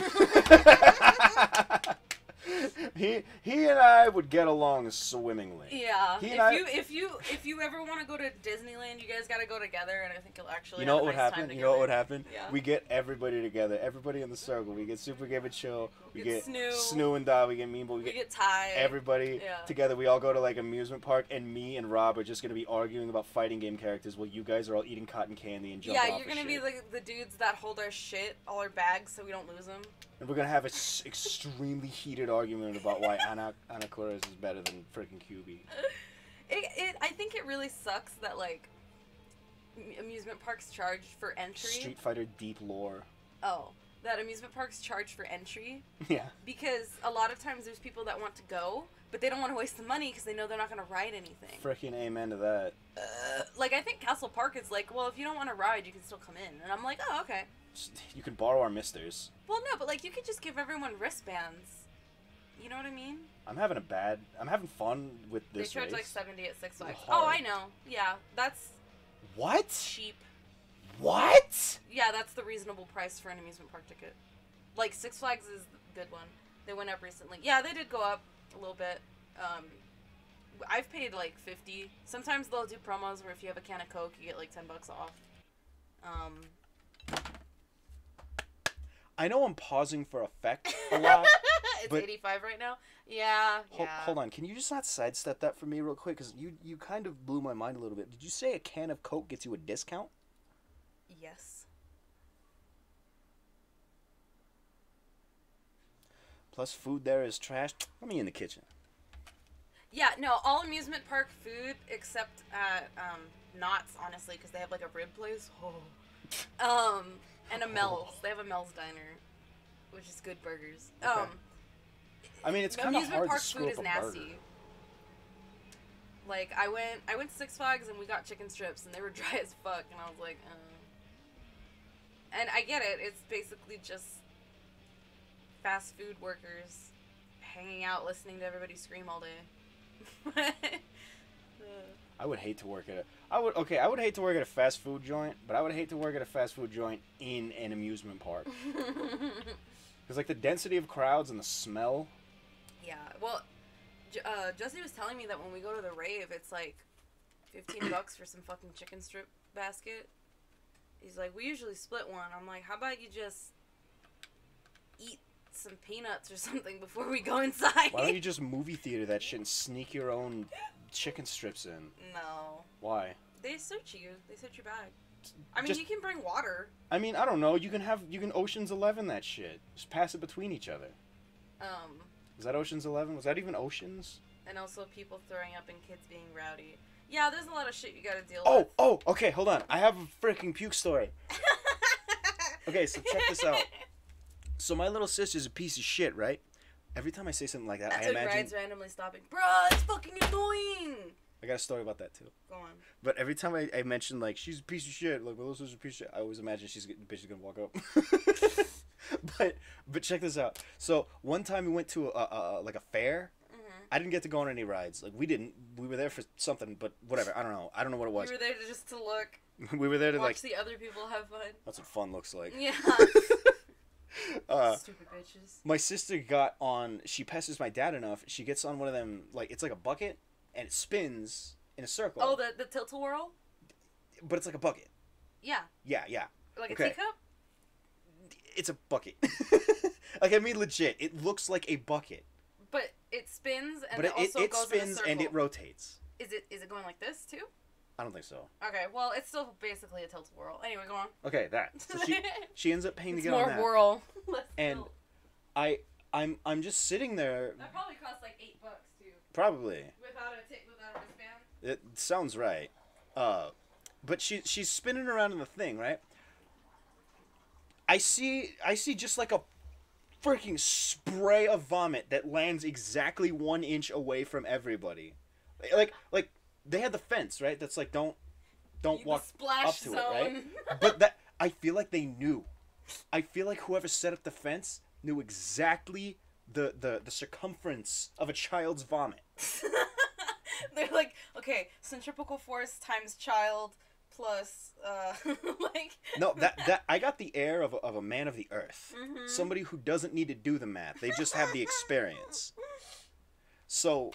He and I would get along swimmingly. Yeah. He and If you ever want to go to Disneyland, you guys got to go together, and I think you'll actually. You know have what would a nice happen? time You know what would together. happen? Yeah. We get everybody together. Everybody in the circle. We get Super Game and Chill. We get Snoo. Snoo and Da. We get Mean Boy. We get Ty. everybody Yeah. together. We all go to like amusement park, and me and Rob are just gonna be arguing about fighting game characters while you guys are all eating cotton candy and jumping Yeah, off you're of gonna be shit. the dudes that hold our shit, all our bags, so we don't lose them. And we're gonna have an extremely heated argument about why Anacores is better than freaking QB. I think it really sucks that like amusement parks charge for entry. Street Fighter deep lore. Oh, that amusement parks charge for entry Yeah. because a lot of times there's people that want to go, but they don't want to waste the money because they know they're not gonna ride anything. Freaking amen to that. Like I think Castle Park is like, well, if you don't want to ride, you can still come in, and I'm like, oh, okay. You can borrow our misters. Well, no, but like you could just give everyone wristbands. You know what I mean? I'm having fun with this They charge race. like $70 at Six Flags. Hard. Oh, I know. Yeah, that's What? cheap. What? Yeah, that's the reasonable price for an amusement park ticket. Like Six Flags is the good one. They went up recently. Yeah, they did go up a little bit. I've paid like $50. Sometimes they'll do promos where if you have a can of Coke, you get like $10 off. I know I'm pausing for effect a lot. It's but 85 right now. Yeah, Hold on, can you just not sidestep that for me real quick? Because you kind of blew my mind a little bit. Did you say a can of Coke gets you a discount? Yes. Plus food there is trash. Let me in the kitchen. Yeah, no, all amusement park food except at Knott's, honestly, because they have like a rib place. Oh. And a Mel's. They have a Mel's diner, which is good burgers. Okay. I mean, it's kind of amusement hard to park screw food up is a nasty. burger. Like I went to Six Flags and we got chicken strips and they were dry as fuck, and I was like, And I get it. It's basically just fast food workers hanging out, listening to everybody scream all day. I would hate to work at I would hate to work at a fast food joint, but I would hate to work at a fast food joint in an amusement park. Because like the density of crowds and the smell. Yeah, well, Jesse was telling me that when we go to the rave, it's like $15 for some fucking chicken strip basket. He's like, we usually split one. I'm like, how about you just eat some peanuts or something before we go inside? Why don't you just movie theater that shit and sneak your own chicken strips in? No. Why? They search you. They search your bag. I mean, Just- you can bring water. I mean, I don't know. You can Ocean's 11 that shit. Just pass it between each other. Is that Ocean's 11? Was that even Ocean's? And also people throwing up and kids being rowdy. Yeah, there's a lot of shit you gotta deal with. Oh, okay, hold on. I have a freaking puke story. Okay, so check this out. So my little sister's a piece of shit, right? Every time I say something like that, I It imagine... rides randomly stopping. Bruh, it's fucking annoying! I got a story about that too. Go on. But every time I mention like she's a piece of shit, like Melissa's a piece of shit, I always imagine the bitch is gonna walk up. but check this out. So one time we went to a like a fair. Mm-hmm. I didn't get to go on any rides. Like we didn't. We were there for something, but whatever. I don't know. I don't know what it was. We were there just to look. We were there to watch the other people have fun. That's what fun looks like. Yeah. Stupid bitches. My sister got on. She pesters my dad enough. She gets on one of them. Like it's like a bucket, and it spins in a circle. Oh, the tilt-a-whirl? But it's like a bucket. Yeah. Yeah, yeah. Like Okay. a teacup? It's a bucket. Like I mean, legit. It looks like a bucket. But it spins and But it also it goes spins in a circle. and it rotates. Is it going like this too? I don't think so. Okay, well it's still basically a tilt-a-whirl. Anyway, go on. Okay, that. So she ends up paying to It's get more on that. whirl. Less And tilt. I'm just sitting there. That probably cost like $8 too. Probably. Without a wristband. It sounds right. But she's spinning around in the thing, right? I see just like a freaking spray of vomit that lands exactly 1 inch away from everybody. Like they had the fence, right? That's like don't walk splash up to zone. it, right? But that I feel like they knew. I feel like whoever set up the fence knew exactly the circumference of a child's vomit. They're like, okay, centripetal force times child plus like. No, that I got the air of a man of the earth. Mhm. Somebody who doesn't need to do the math. They just have the experience. So,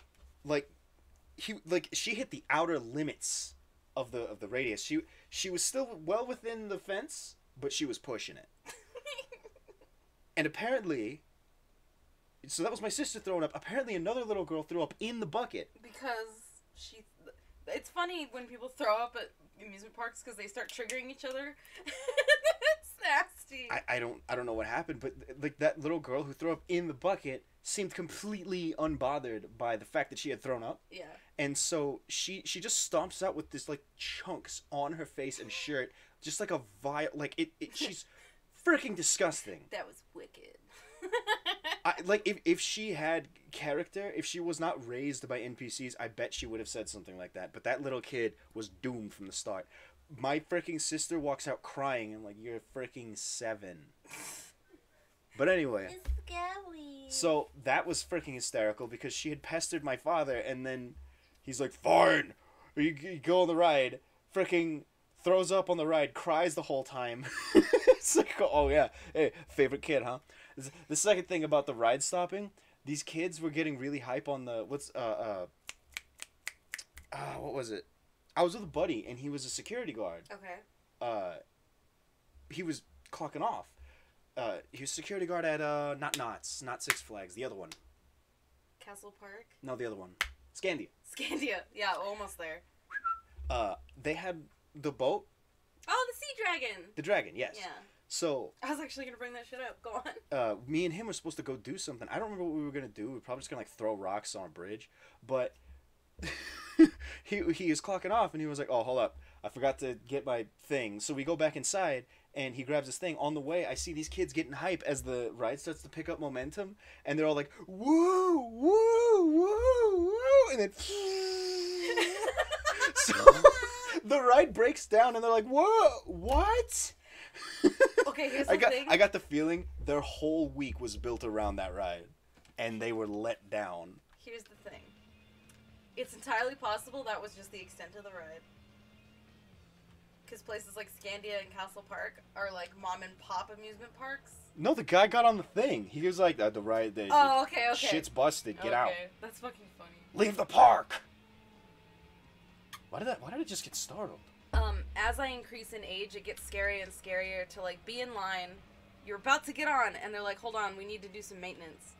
she hit the outer limits of the radius. She was still well within the fence, but she was pushing it. And apparently, so that was my sister throwing up. Apparently another little girl threw up in the bucket. Because it's funny when people throw up at amusement parks because they start triggering each other. It's nasty. I don't know what happened, but like that little girl who threw up in the bucket seemed completely unbothered by the fact that she had thrown up. Yeah. And so she just stomps out with this like chunks on her face and shirt, just like a vile she's freaking disgusting. That was wicked. If she had character, if she was not raised by NPCs, I bet she would have said something like that. But that little kid was doomed from the start. My freaking sister walks out crying and like, you're freaking 7. But anyway. It's scary. So that was freaking hysterical because she had pestered my father and then he's like, fine, you go on the ride, freaking throws up on the ride, cries the whole time. It's like, oh yeah, hey, favorite kid, huh? The second thing about the ride stopping, these kids were getting really hype on the, what was it? I was with a buddy and he was a security guard. Okay. He was clocking off. He was security guard at, not Knott's, not Six Flags, the other one. Castle Park? No, the other one. Scandia. Scandia. Yeah, almost there. They had the boat. Oh, the sea dragon. The dragon, yes. Yeah. So, I was actually going to bring that shit up. Go on. me and him were supposed to go do something. I don't remember what we were going to do. We were probably just going to, throw rocks on a bridge. But he is clocking off, and he was like, oh, hold up. I forgot to get my thing. So we go back inside, and he grabs his thing. On the way, I see these kids getting hype as the ride starts to pick up momentum. And they're all like, woo, woo, woo, woo. And then... So the ride breaks down, and they're like, whoa, what? Okay, here's the thing. I got the feeling their whole week was built around that ride, and they were let down. Here's the thing. It's entirely possible that was just the extent of the ride. Because places like Scandia and Castle Park are like mom and pop amusement parks. No, the guy got on the thing. He was like, the ride, Oh, okay. shit's busted. Get out. That's fucking funny. Leave the park. Why did I just get startled? As I increase in age, it gets scarier and scarier to like be in line. You're about to get on, and they're like, "Hold on, we need to do some maintenance."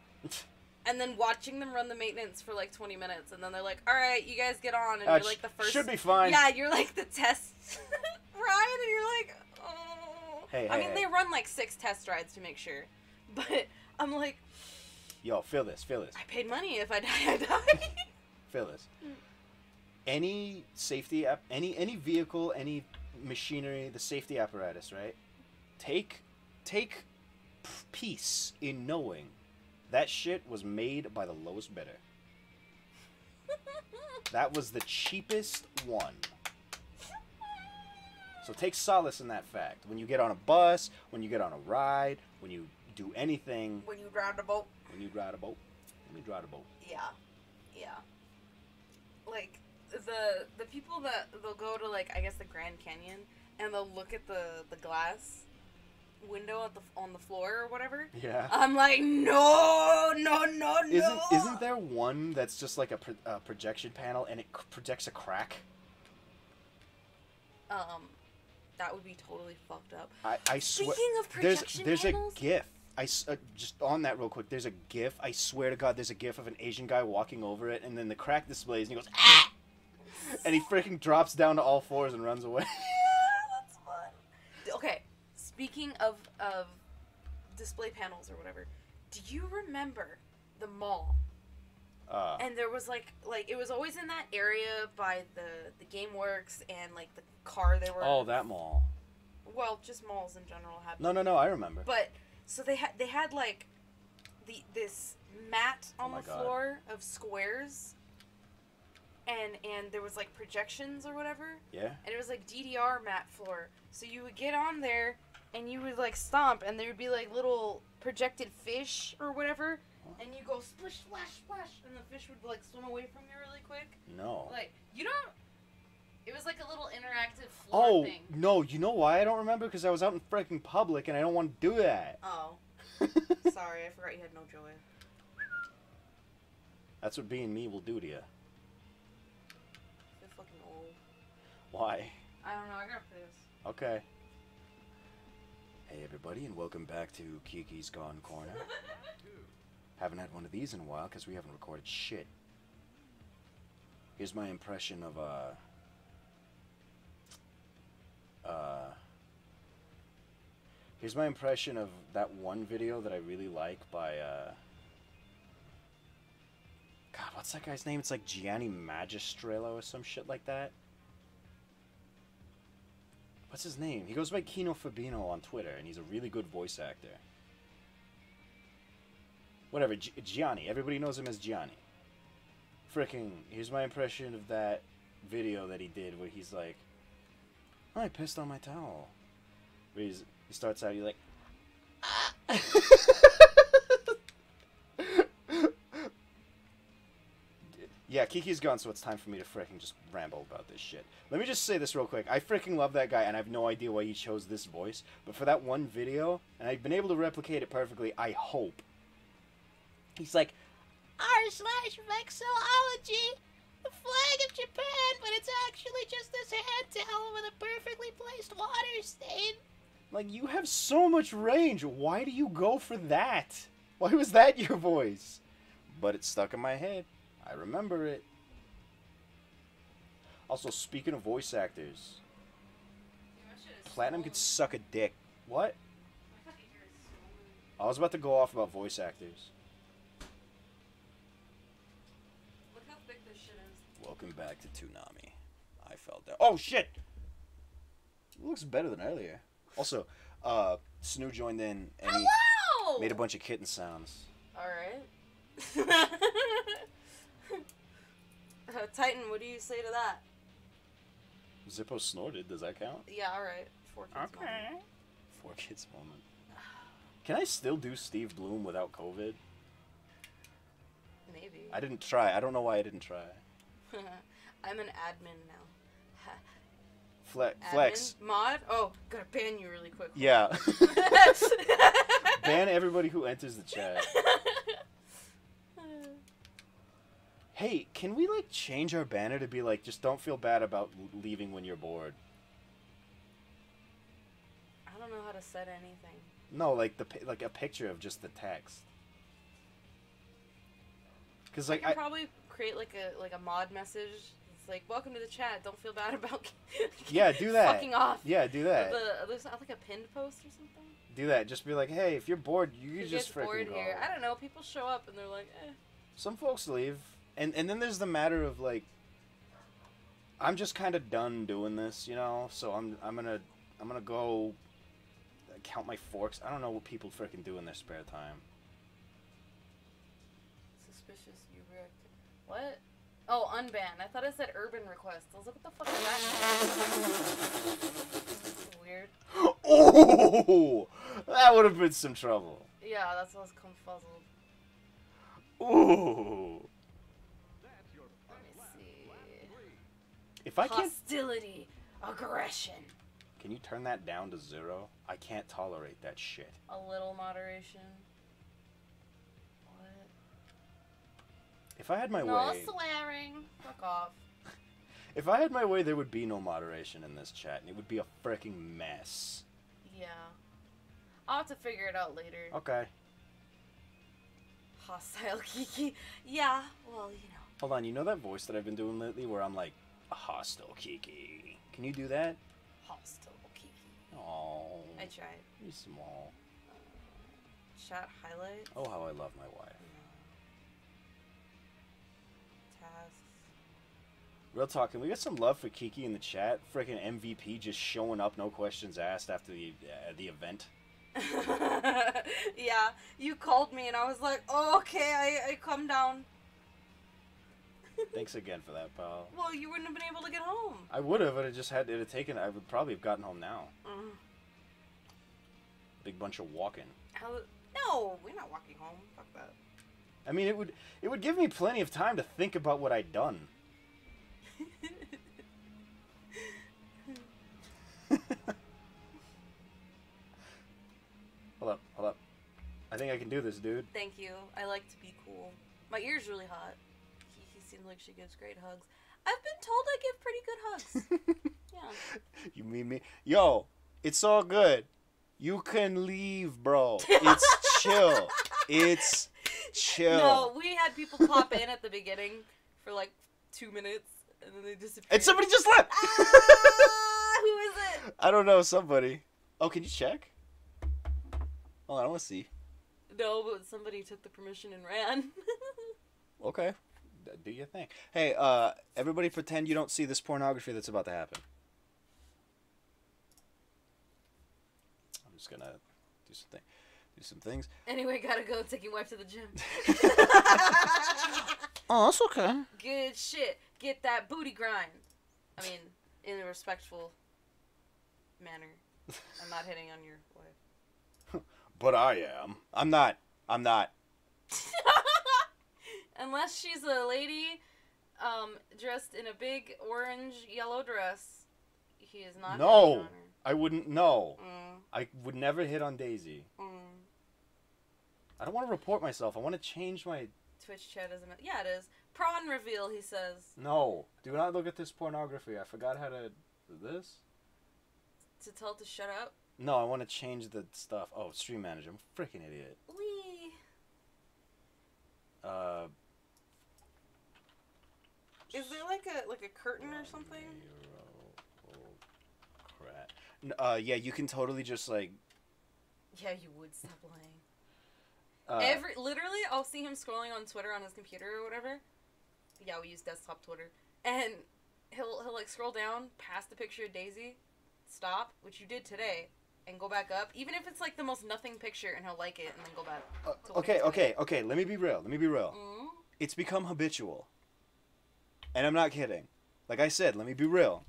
And then watching them run the maintenance for like 20 minutes, and then they're like, "All right, you guys get on," and you're like the first. Should be fine. Yeah, you're like the test ride, and you're like, "Oh." Hey, I mean, they run like 6 test rides to make sure, but I'm like, yo, feel this. I paid money. If I die, I die. Feel this. Any safety any vehicle, any machinery, the safety apparatus, right? Take peace in knowing that shit was made by the lowest bidder. That was the cheapest one. So take solace in that fact. When you get on a bus, when you get on a ride, when you do anything. When you ride a boat. When you ride a boat. When you ride a boat. Yeah. Yeah. Like, the people that, they'll go to, like, I guess the Grand Canyon, and they'll look at the glass window at on the floor or whatever. Yeah. I'm like, no. Isn't there one that's just like a projection panel and it projects a crack? That would be totally fucked up. I swear. Speaking of projection there's panels, a GIF. Just on that real quick. There's a GIF. I swear to God, there's a GIF of an Asian guy walking over it, and then the crack displays, and he goes ah, and he freaking drops down to all fours and runs away. Yeah, that's fun. Okay, speaking of display panels or whatever, do you remember the mall? And there was like it was always in that area by the GameWorks and like the car they were. Oh, that mall. Well, just malls in general have. No, I remember. But so they had like this mat on the God. floor of squares. And there was like projections or whatever. Yeah. And it was like DDR mat floor. So you would get on there and you would like stomp and there would be like little projected fish or whatever. And you go splish, splash, splash, and the fish would like swim away from you really quick. No. Like you don't. It was like a little interactive floor thing. Oh no! You know why I don't remember? Because I was out in freaking public and I don't want to do that. Oh. Sorry, I forgot you had no joy. That's what being me will do to you. You're fucking old. Why? I don't know. I got this. Okay. Hey everybody, and welcome back to Kiki's Gone Corner. Haven't had one of these in a while because we haven't recorded shit. Here's my impression of here's my impression of that one video that I really like by God, what's that guy's name? It's like Gianni Magistrello or some shit like that. What's his name? He goes by Kino Fabino on Twitter, and he's a really good voice actor. Whatever, Gianni. Everybody knows him as Gianni. Fricking, here's my impression of that video that he did where he's like, oh, I pissed on my towel. Where he starts out, he's like, ah. Yeah, Kiki's gone, so it's time for me to fricking just ramble about this shit. Let me just say this real quick. I fricking love that guy, and I have no idea why he chose this voice. But for that one video, and I've been able to replicate it perfectly, I hope. He's like, r/vexillology, the flag of Japan, but it's actually just this hand towel with a perfectly placed water stain. Like, you have so much range. Why do you go for that? Why was that your voice? But it's stuck in my head. I remember it. Also, speaking of voice actors, Platinum could suck a dick. What? I was about to go off about voice actors. Look how thick this shit is. Welcome back to Toonami. I fell down. Oh shit! It looks better than earlier. Also, Snoo joined in and he Hello! made a bunch of kitten sounds. Alright. Titan, what do you say to that? Zippo snorted. Does that count? Yeah, alright. 4 kids moment. 4 kids moment. Can I still do Steve Bloom without COVID? Maybe. I didn't try. I don't know why I didn't try. I'm an admin now. Flex. Admin? Mod? Oh, gotta ban you really quick. Yeah. Ban everybody who enters the chat. Hey, can we, like, change our banner to be, like, just don't feel bad about leaving when you're bored? I don't know how to set anything. No, like, like a picture of just the text. Because, like, I can probably create, like a mod message. It's like, welcome to the chat. Don't feel bad about yeah, do that. fucking off. Yeah, do that. There's like a pinned post or something. Do that. Just be like, hey, if you're bored, you just freaking bored go. here. I don't know. People show up and they're like, eh. Some folks leave. And then there's the matter of, like, I'm just kind of done doing this, you know? So I'm gonna go count my forks. I don't know what people freaking do in their spare time. Suspicious you react. What? Oh, unban. I thought it said urban request. I was like, what the fuck is that? Weird. Oh, that would have been some trouble. Yeah, that's why I was confuzzled. Ooh. Let me see. If I can't... Hostility. Aggression. Can you turn that down to 0? I can't tolerate that shit. A little moderation. What? If I had my No way... swearing. Fuck off. If I had my way, there would be no moderation in this chat, and it would be a freaking mess. Yeah. I'll have to figure it out later. Okay. Hostile Kiki. Yeah, well, you know. Hold on, you know that voice that I've been doing lately where I'm like, a hostile Kiki? Can you do that? Hostile Kiki. Oh, I tried. you're small. Chat highlights. Oh, how I love my wife. Tasks. Real talk, can we get some love for Kiki in the chat? Freaking MVP just showing up, no questions asked after the event. Yeah, you called me and I was like, oh, okay, I come down. Thanks again for that, pal. Well, you wouldn't have been able to get home. I would have, but it had taken. I would probably have gotten home now. Big bunch of walking. No, we're not walking home. Fuck that. I mean, it would give me plenty of time to think about what I'd done. Hold up. I think I can do this, dude. Thank you. I like to be cool. My ear's really hot. He seems like she gives great hugs. I've been told I give pretty good hugs. Yeah. You mean me? Yo, it's all good. You can leave, bro. It's chill. It's chill. No, we had people pop in at the beginning for like 2 minutes, and then they disappeared. And somebody just left. Ah, who is it? I don't know. Somebody. Oh, can you check? Hold on, I want to see. No, but somebody took the permission and ran. Okay. Do your thing. Hey, everybody pretend you don't see this pornography that's about to happen. I'm just gonna do some things. Anyway, gotta go take your wife to the gym. Oh, that's okay. Good shit. Get that booty grind. I mean, in a respectful manner. I'm not hitting on your wife. But I am. I'm not. Unless she's a lady dressed in a big orange yellow dress, he is not hitting No, on her. I wouldn't. No, I would never hit on Daisy. I don't want to report myself. I want to change my... Twitch chat isn't... Yeah, it is. Prawn reveal, he says. No, do not look at this pornography. I forgot how to do this. To tell it to shut up? No, I want to change the stuff. Oh, stream manager. I'm a freaking idiot. Wee. Is there like a curtain or something? Crap. Yeah, you can totally just like... Yeah, you would stop lying. Uh, Literally, I'll see him scrolling on Twitter on his computer or whatever. Yeah, we use desktop Twitter. And he'll like scroll down past the picture of Daisy, stop, which you did today, and go back up. Even if it's like the most nothing picture, and he'll like it, and then go back. Okay. Let me be real. Mm-hmm. It's become habitual. And I'm not kidding. Like I said, let me be real.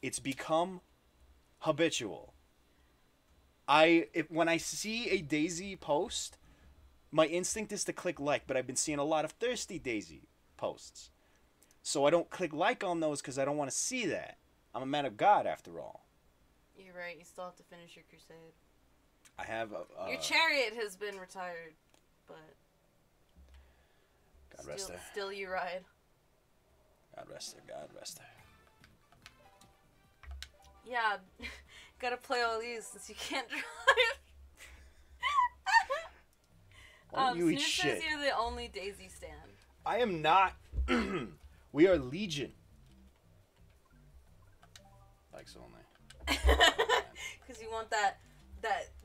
It's become habitual. When I see a Daisy post, my instinct is to click like, but I've been seeing a lot of thirsty Daisy posts. So I don't click like on those because I don't want to see that. I'm a man of God after all. You're right, you still have to finish your crusade. I have your chariot has been retired, but... God rest her. Still you ride. God rest her. God rest her. Yeah, gotta play all these since you can't drive. Why don't you eat Snooze shit? says you're the only Daisy stan. I am not. We are Legion. Likes only. Because you want that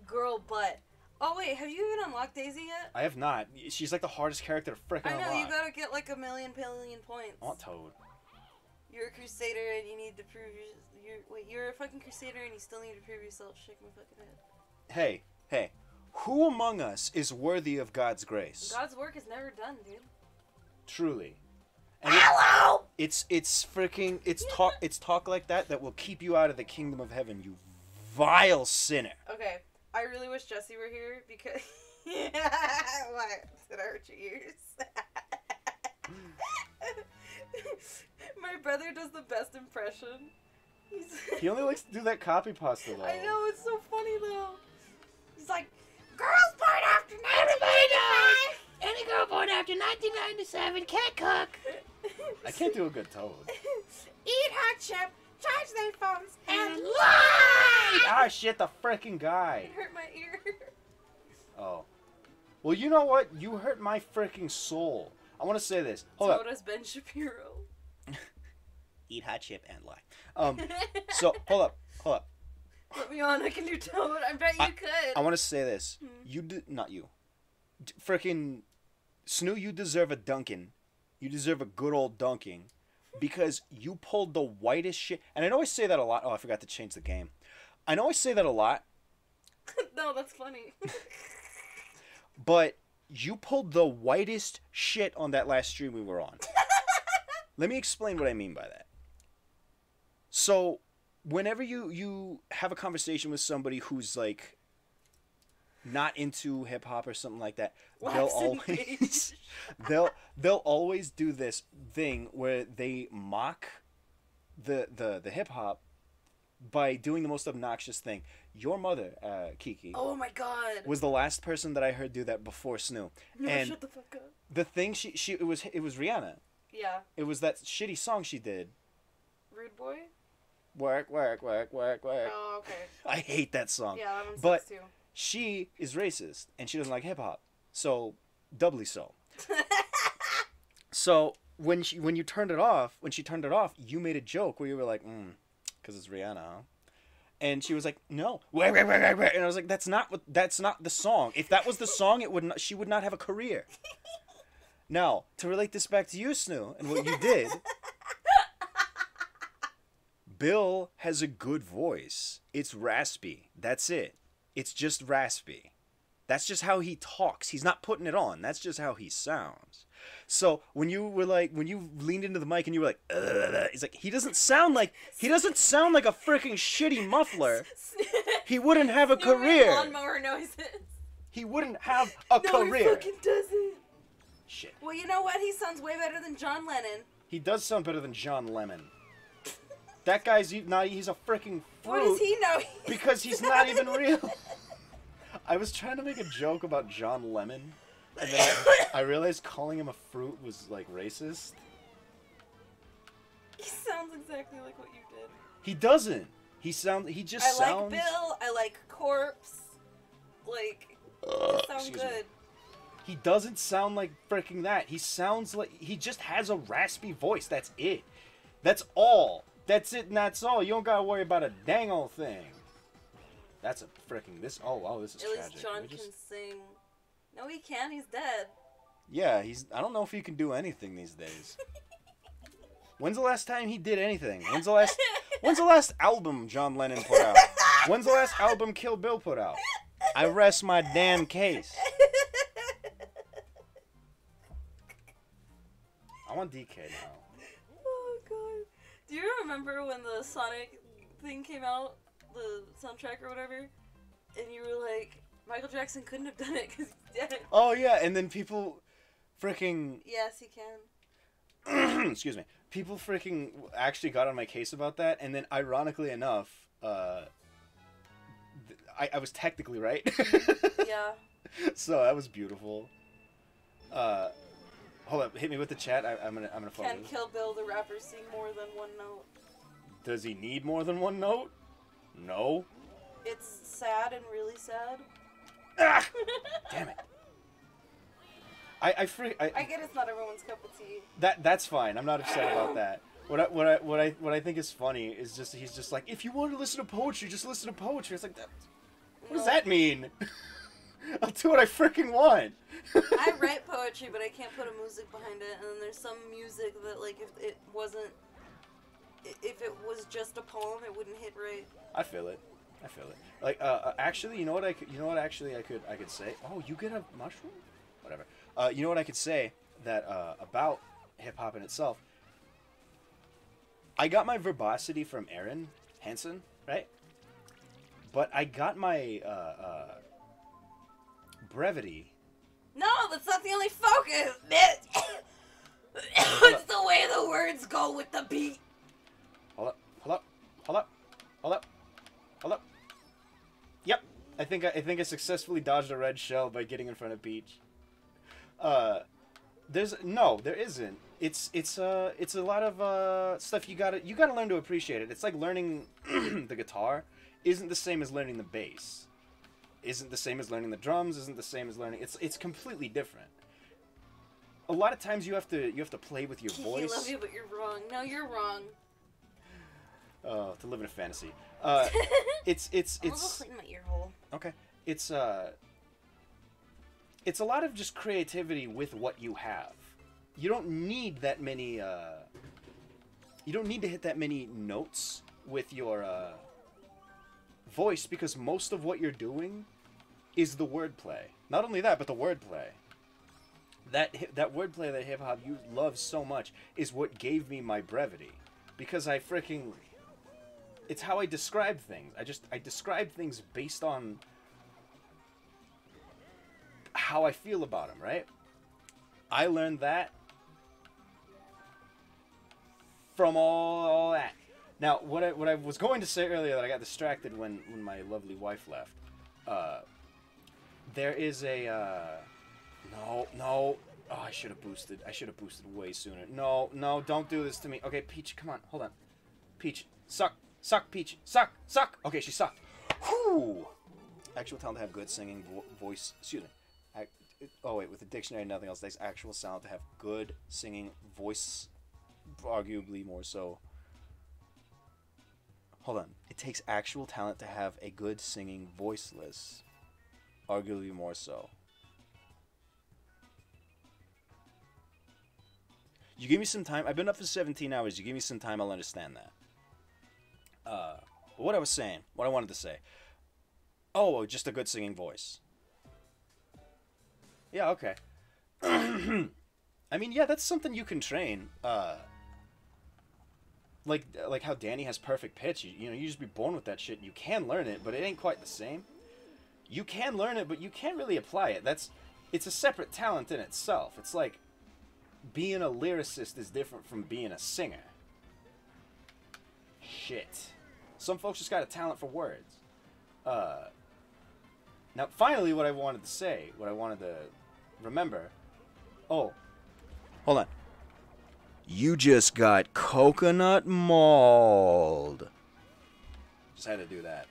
girl butt. Oh wait, have you even unlocked Daisy yet? I have not. She's like the hardest character to frickin' I know, unlock. you gotta get like 1 million points. I want Toad. You're a crusader and you need to prove you're a fucking crusader and you still need to prove yourself. Shake my fucking head. Hey. Who among us is worthy of God's grace? God's work is never done, dude. Truly. And it's freaking it's talk like that will keep you out of the kingdom of heaven, you vile sinner. Okay, I really wish Jesse were here because. What? Did I hurt your ears? My brother does the best impression. He only likes to do that copy pasta though. I know, it's so funny though. He's like, girls born after 1995! Any girl born after 1997 can't cook. I can't do a good Toad. Eat hot chip, charge their phones, and lie! Ah, shit, the freaking guy. It hurt my ear. Oh. Well, you know what? You hurt my freaking soul. I want to say this. Hold up. Toad as Ben Shapiro. Eat hot chip and lie. So, hold up. Put me on, I can do Toad. I bet you could. I want to say this. You not you. Freaking Snoo, you deserve a Dunkin'. You deserve a good old dunking. Because you pulled the whitest shit. And I know I say that a lot. Oh, I forgot to change the game. I know I say that a lot. No, that's funny. But you pulled the whitest shit on that last stream we were on. Let me explain what I mean by that. So, whenever you have a conversation with somebody who's like not into hip hop or something like that, they'll always do this thing where they mock the hip hop by doing the most obnoxious thing. Your mother, Kiki. Oh my god. Was the last person that I heard do that before Snoo. No, And shut the fuck up. the thing it was Rihanna. Yeah. It was that shitty song she did. Rude Boy? Work, work, work, work, work. Oh, okay. I hate that song. Yeah, that one But sucks too. she is racist and she doesn't like hip hop. So, doubly so. So, when she turned it off, you made a joke where you were like, cuz it's Rihanna, huh? And she was like, "No." And I was like, that's not the song. If that was the song, she would not have a career. Now, to relate this back to you, Snoo, and what you did, Bill has a good voice. It's raspy. That's it. It's just raspy. That's just how he talks. He's not putting it on. That's just how he sounds. So when you leaned into the mic and you were like, it's like he doesn't sound like a freaking shitty muffler. He wouldn't have a career. Lawnmower noises. He wouldn't have a No, career. he fucking doesn't. Shit. Well, you know what? He sounds way better than John Lennon. He does sound better than John Lemon. That guy's he's a freaking fruit. What does he know? Because he's not even real. I was trying to make a joke about John Lemon, and then I realized calling him a fruit was like racist. He sounds exactly like what you did. He doesn't. He just I sounds. like Bill. I like Corpse. Like, it sounds excuse me. good. He doesn't sound like freaking that. He sounds like he just has a raspy voice. That's it. That's all. That's it, and that's all. You don't gotta worry about a dang old thing. That's a freaking this. Oh wow, this is At tragic. least John can sing. No, he can't. He's dead. Yeah, I don't know if he can do anything these days. When's the last time he did anything? When's the last album John Lennon put out? When's the last album Kill Bill put out? I rest my damn case. I want DK now. Oh god. Do you remember when the Sonic thing came out? The soundtrack or whatever? And you were like, Michael Jackson couldn't have done it because he's dead. Oh yeah, and then people freaking Yes, he can. excuse me. People freaking actually got on my case about that, and then ironically enough, I was technically right. Yeah. So that was beautiful. Hold up, hit me with the chat. I'm gonna follow. Can Kill Bill the rapper sing more than one note? Does he need more than one note? No. It's sad and really sad. Ah! Damn it. I get it's not everyone's cup of tea. That's fine. I'm not upset about that. What I think is funny is just he's just like, if you want to listen to poetry, just listen to poetry. It's like that. What does that mean? I'll do what I freaking want. I write poetry, but I can't put a music behind it. And then there's some music that, like, if it was just a poem, it wouldn't hit right. I feel it. Like, actually, you know what I could say? Oh, you get a mushroom? Whatever. You know what I could say that about hip hop in itself. I got my verbosity from Aaron Hansen, right? But I got my brevity. No, that's not the only focus. It's the way the words go with the beat. Hold up, hold up, hold up, hold up, hold up. Yep, I think I successfully dodged a red shell by getting in front of Peach. There isn't. It's a lot of stuff you gotta learn to appreciate it. It's like learning the guitar isn't the same as learning the bass. Isn't the same as learning the drums. Isn't the same as learning. It's completely different. A lot of times you have to play with your voice. I love you, but you're wrong. No, you're wrong. To live in a fantasy. It's I'll go clean my ear hole. okay. It's a lot of just creativity with what you have. You don't need that many. You don't need to hit that many notes with your voice because most of what you're doing is the wordplay. Not only that, but the wordplay. That wordplay that hip hop loves so much is what gave me my brevity, because it's how I describe things. I describe things based on how I feel about them, right? I learned that from all that. Now, what I was going to say earlier that I got distracted when my lovely wife left. There is a no. Oh, I should have boosted. I should have boosted way sooner. No, don't do this to me. Okay, Peach, come on, hold on. Peach, suck, Peach, suck. Okay, she sucked. Whew. Actual talent to have good singing voice. Excuse me. Oh wait, with the dictionary and nothing else, takes actual sound to have good singing voice. Arguably more so. Hold on. It takes actual talent to have a good singing voiceless. Arguably more so. You give me some time. I've been up for 17 hours. You give me some time, I'll understand that. What I was saying, what I wanted to say. Oh, just a good singing voice. Yeah, okay. I mean, yeah, that's something you can train. Like how Danny has perfect pitch. You just be born with that shit. You can learn it, but it ain't quite the same. You can learn it, but you can't really apply it. It's a separate talent in itself. It's like being a lyricist is different from being a singer. Shit. Some folks just got a talent for words. Now, finally, what I wanted to say, what I wanted to remember. Oh, hold on. You just got coconut mauled. Just had to do that.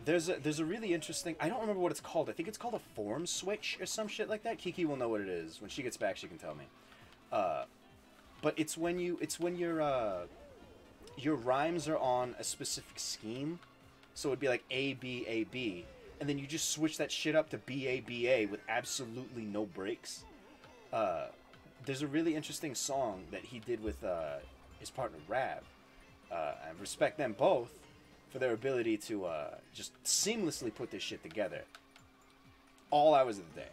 There's a really interesting. I don't remember what it's called. I think it's called a form switch or some shit like that. Kiki will know what it is. When she gets back, she can tell me. But it's when your rhymes are on a specific scheme. So it'd be like A B A B, and then you just switch that shit up to B A B A with absolutely no breaks. There's a really interesting song that he did with his partner Rab. I respect them both for their ability to just seamlessly put this shit together. All hours of the day.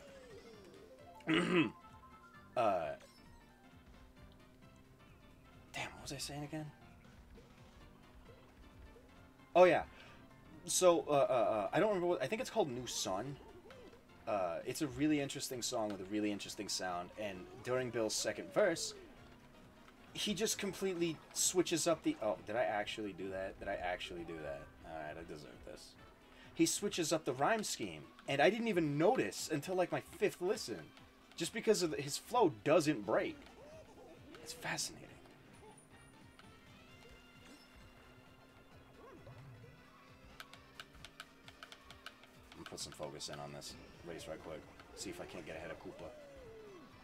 Damn, what was I saying again? Oh yeah. So I don't remember what. I think it's called New Sun. It's a really interesting song with a really interesting sound, and during Bill's second verse, he just completely switches up the... Oh, did I actually do that? Alright, I deserve this. He switches up the rhyme scheme, and I didn't even notice until like my fifth listen, just because of his flow doesn't break. It's fascinating. I'm gonna put some focus in on this race right quick. See if I can't get ahead of Koopa.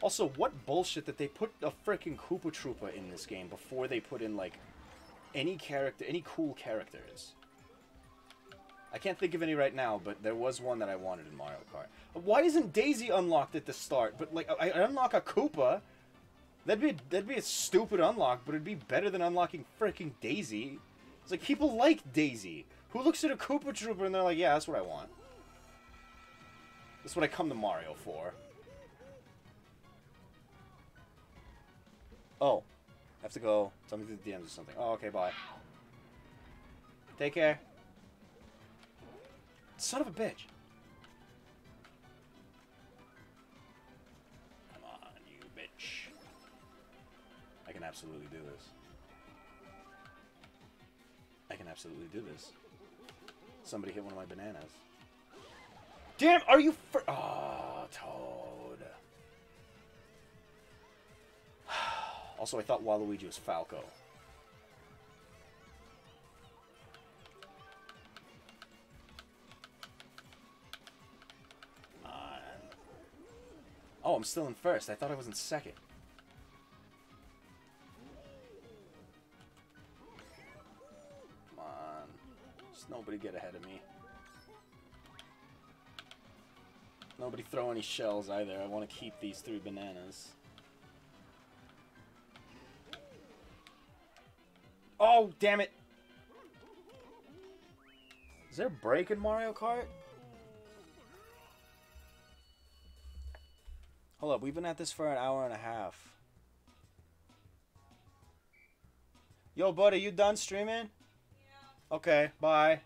Also, what bullshit that they put a freaking Koopa Troopa in this game before they put in, like, any cool characters. I can't think of any right now, but there was one that I wanted in Mario Kart. Why isn't Daisy unlocked at the start? But, like, I unlock a Koopa. That'd be a stupid unlock, but it'd be better than unlocking freaking Daisy. It's like, people like Daisy. Who looks at a Koopa Troopa and they're like, yeah, that's what I want. That's what I come to Mario for. Oh. I have to go. Tell me through the DMs or something. Oh, okay, bye. Take care. Son of a bitch. Come on, you bitch. I can absolutely do this. I can absolutely do this. Somebody hit one of my bananas. Damn, are you oh, Toad. Also, I thought Waluigi was Falco. Oh, I'm still in first. I thought I was in second. Come on. Just nobody get ahead of me. Nobody throw any shells either. I want to keep these 3 bananas. Oh, damn it! Is there a break in Mario Kart? Hold up, we've been at this for an hour and a half. Yo, buddy, you done streaming? Yeah. Okay, bye.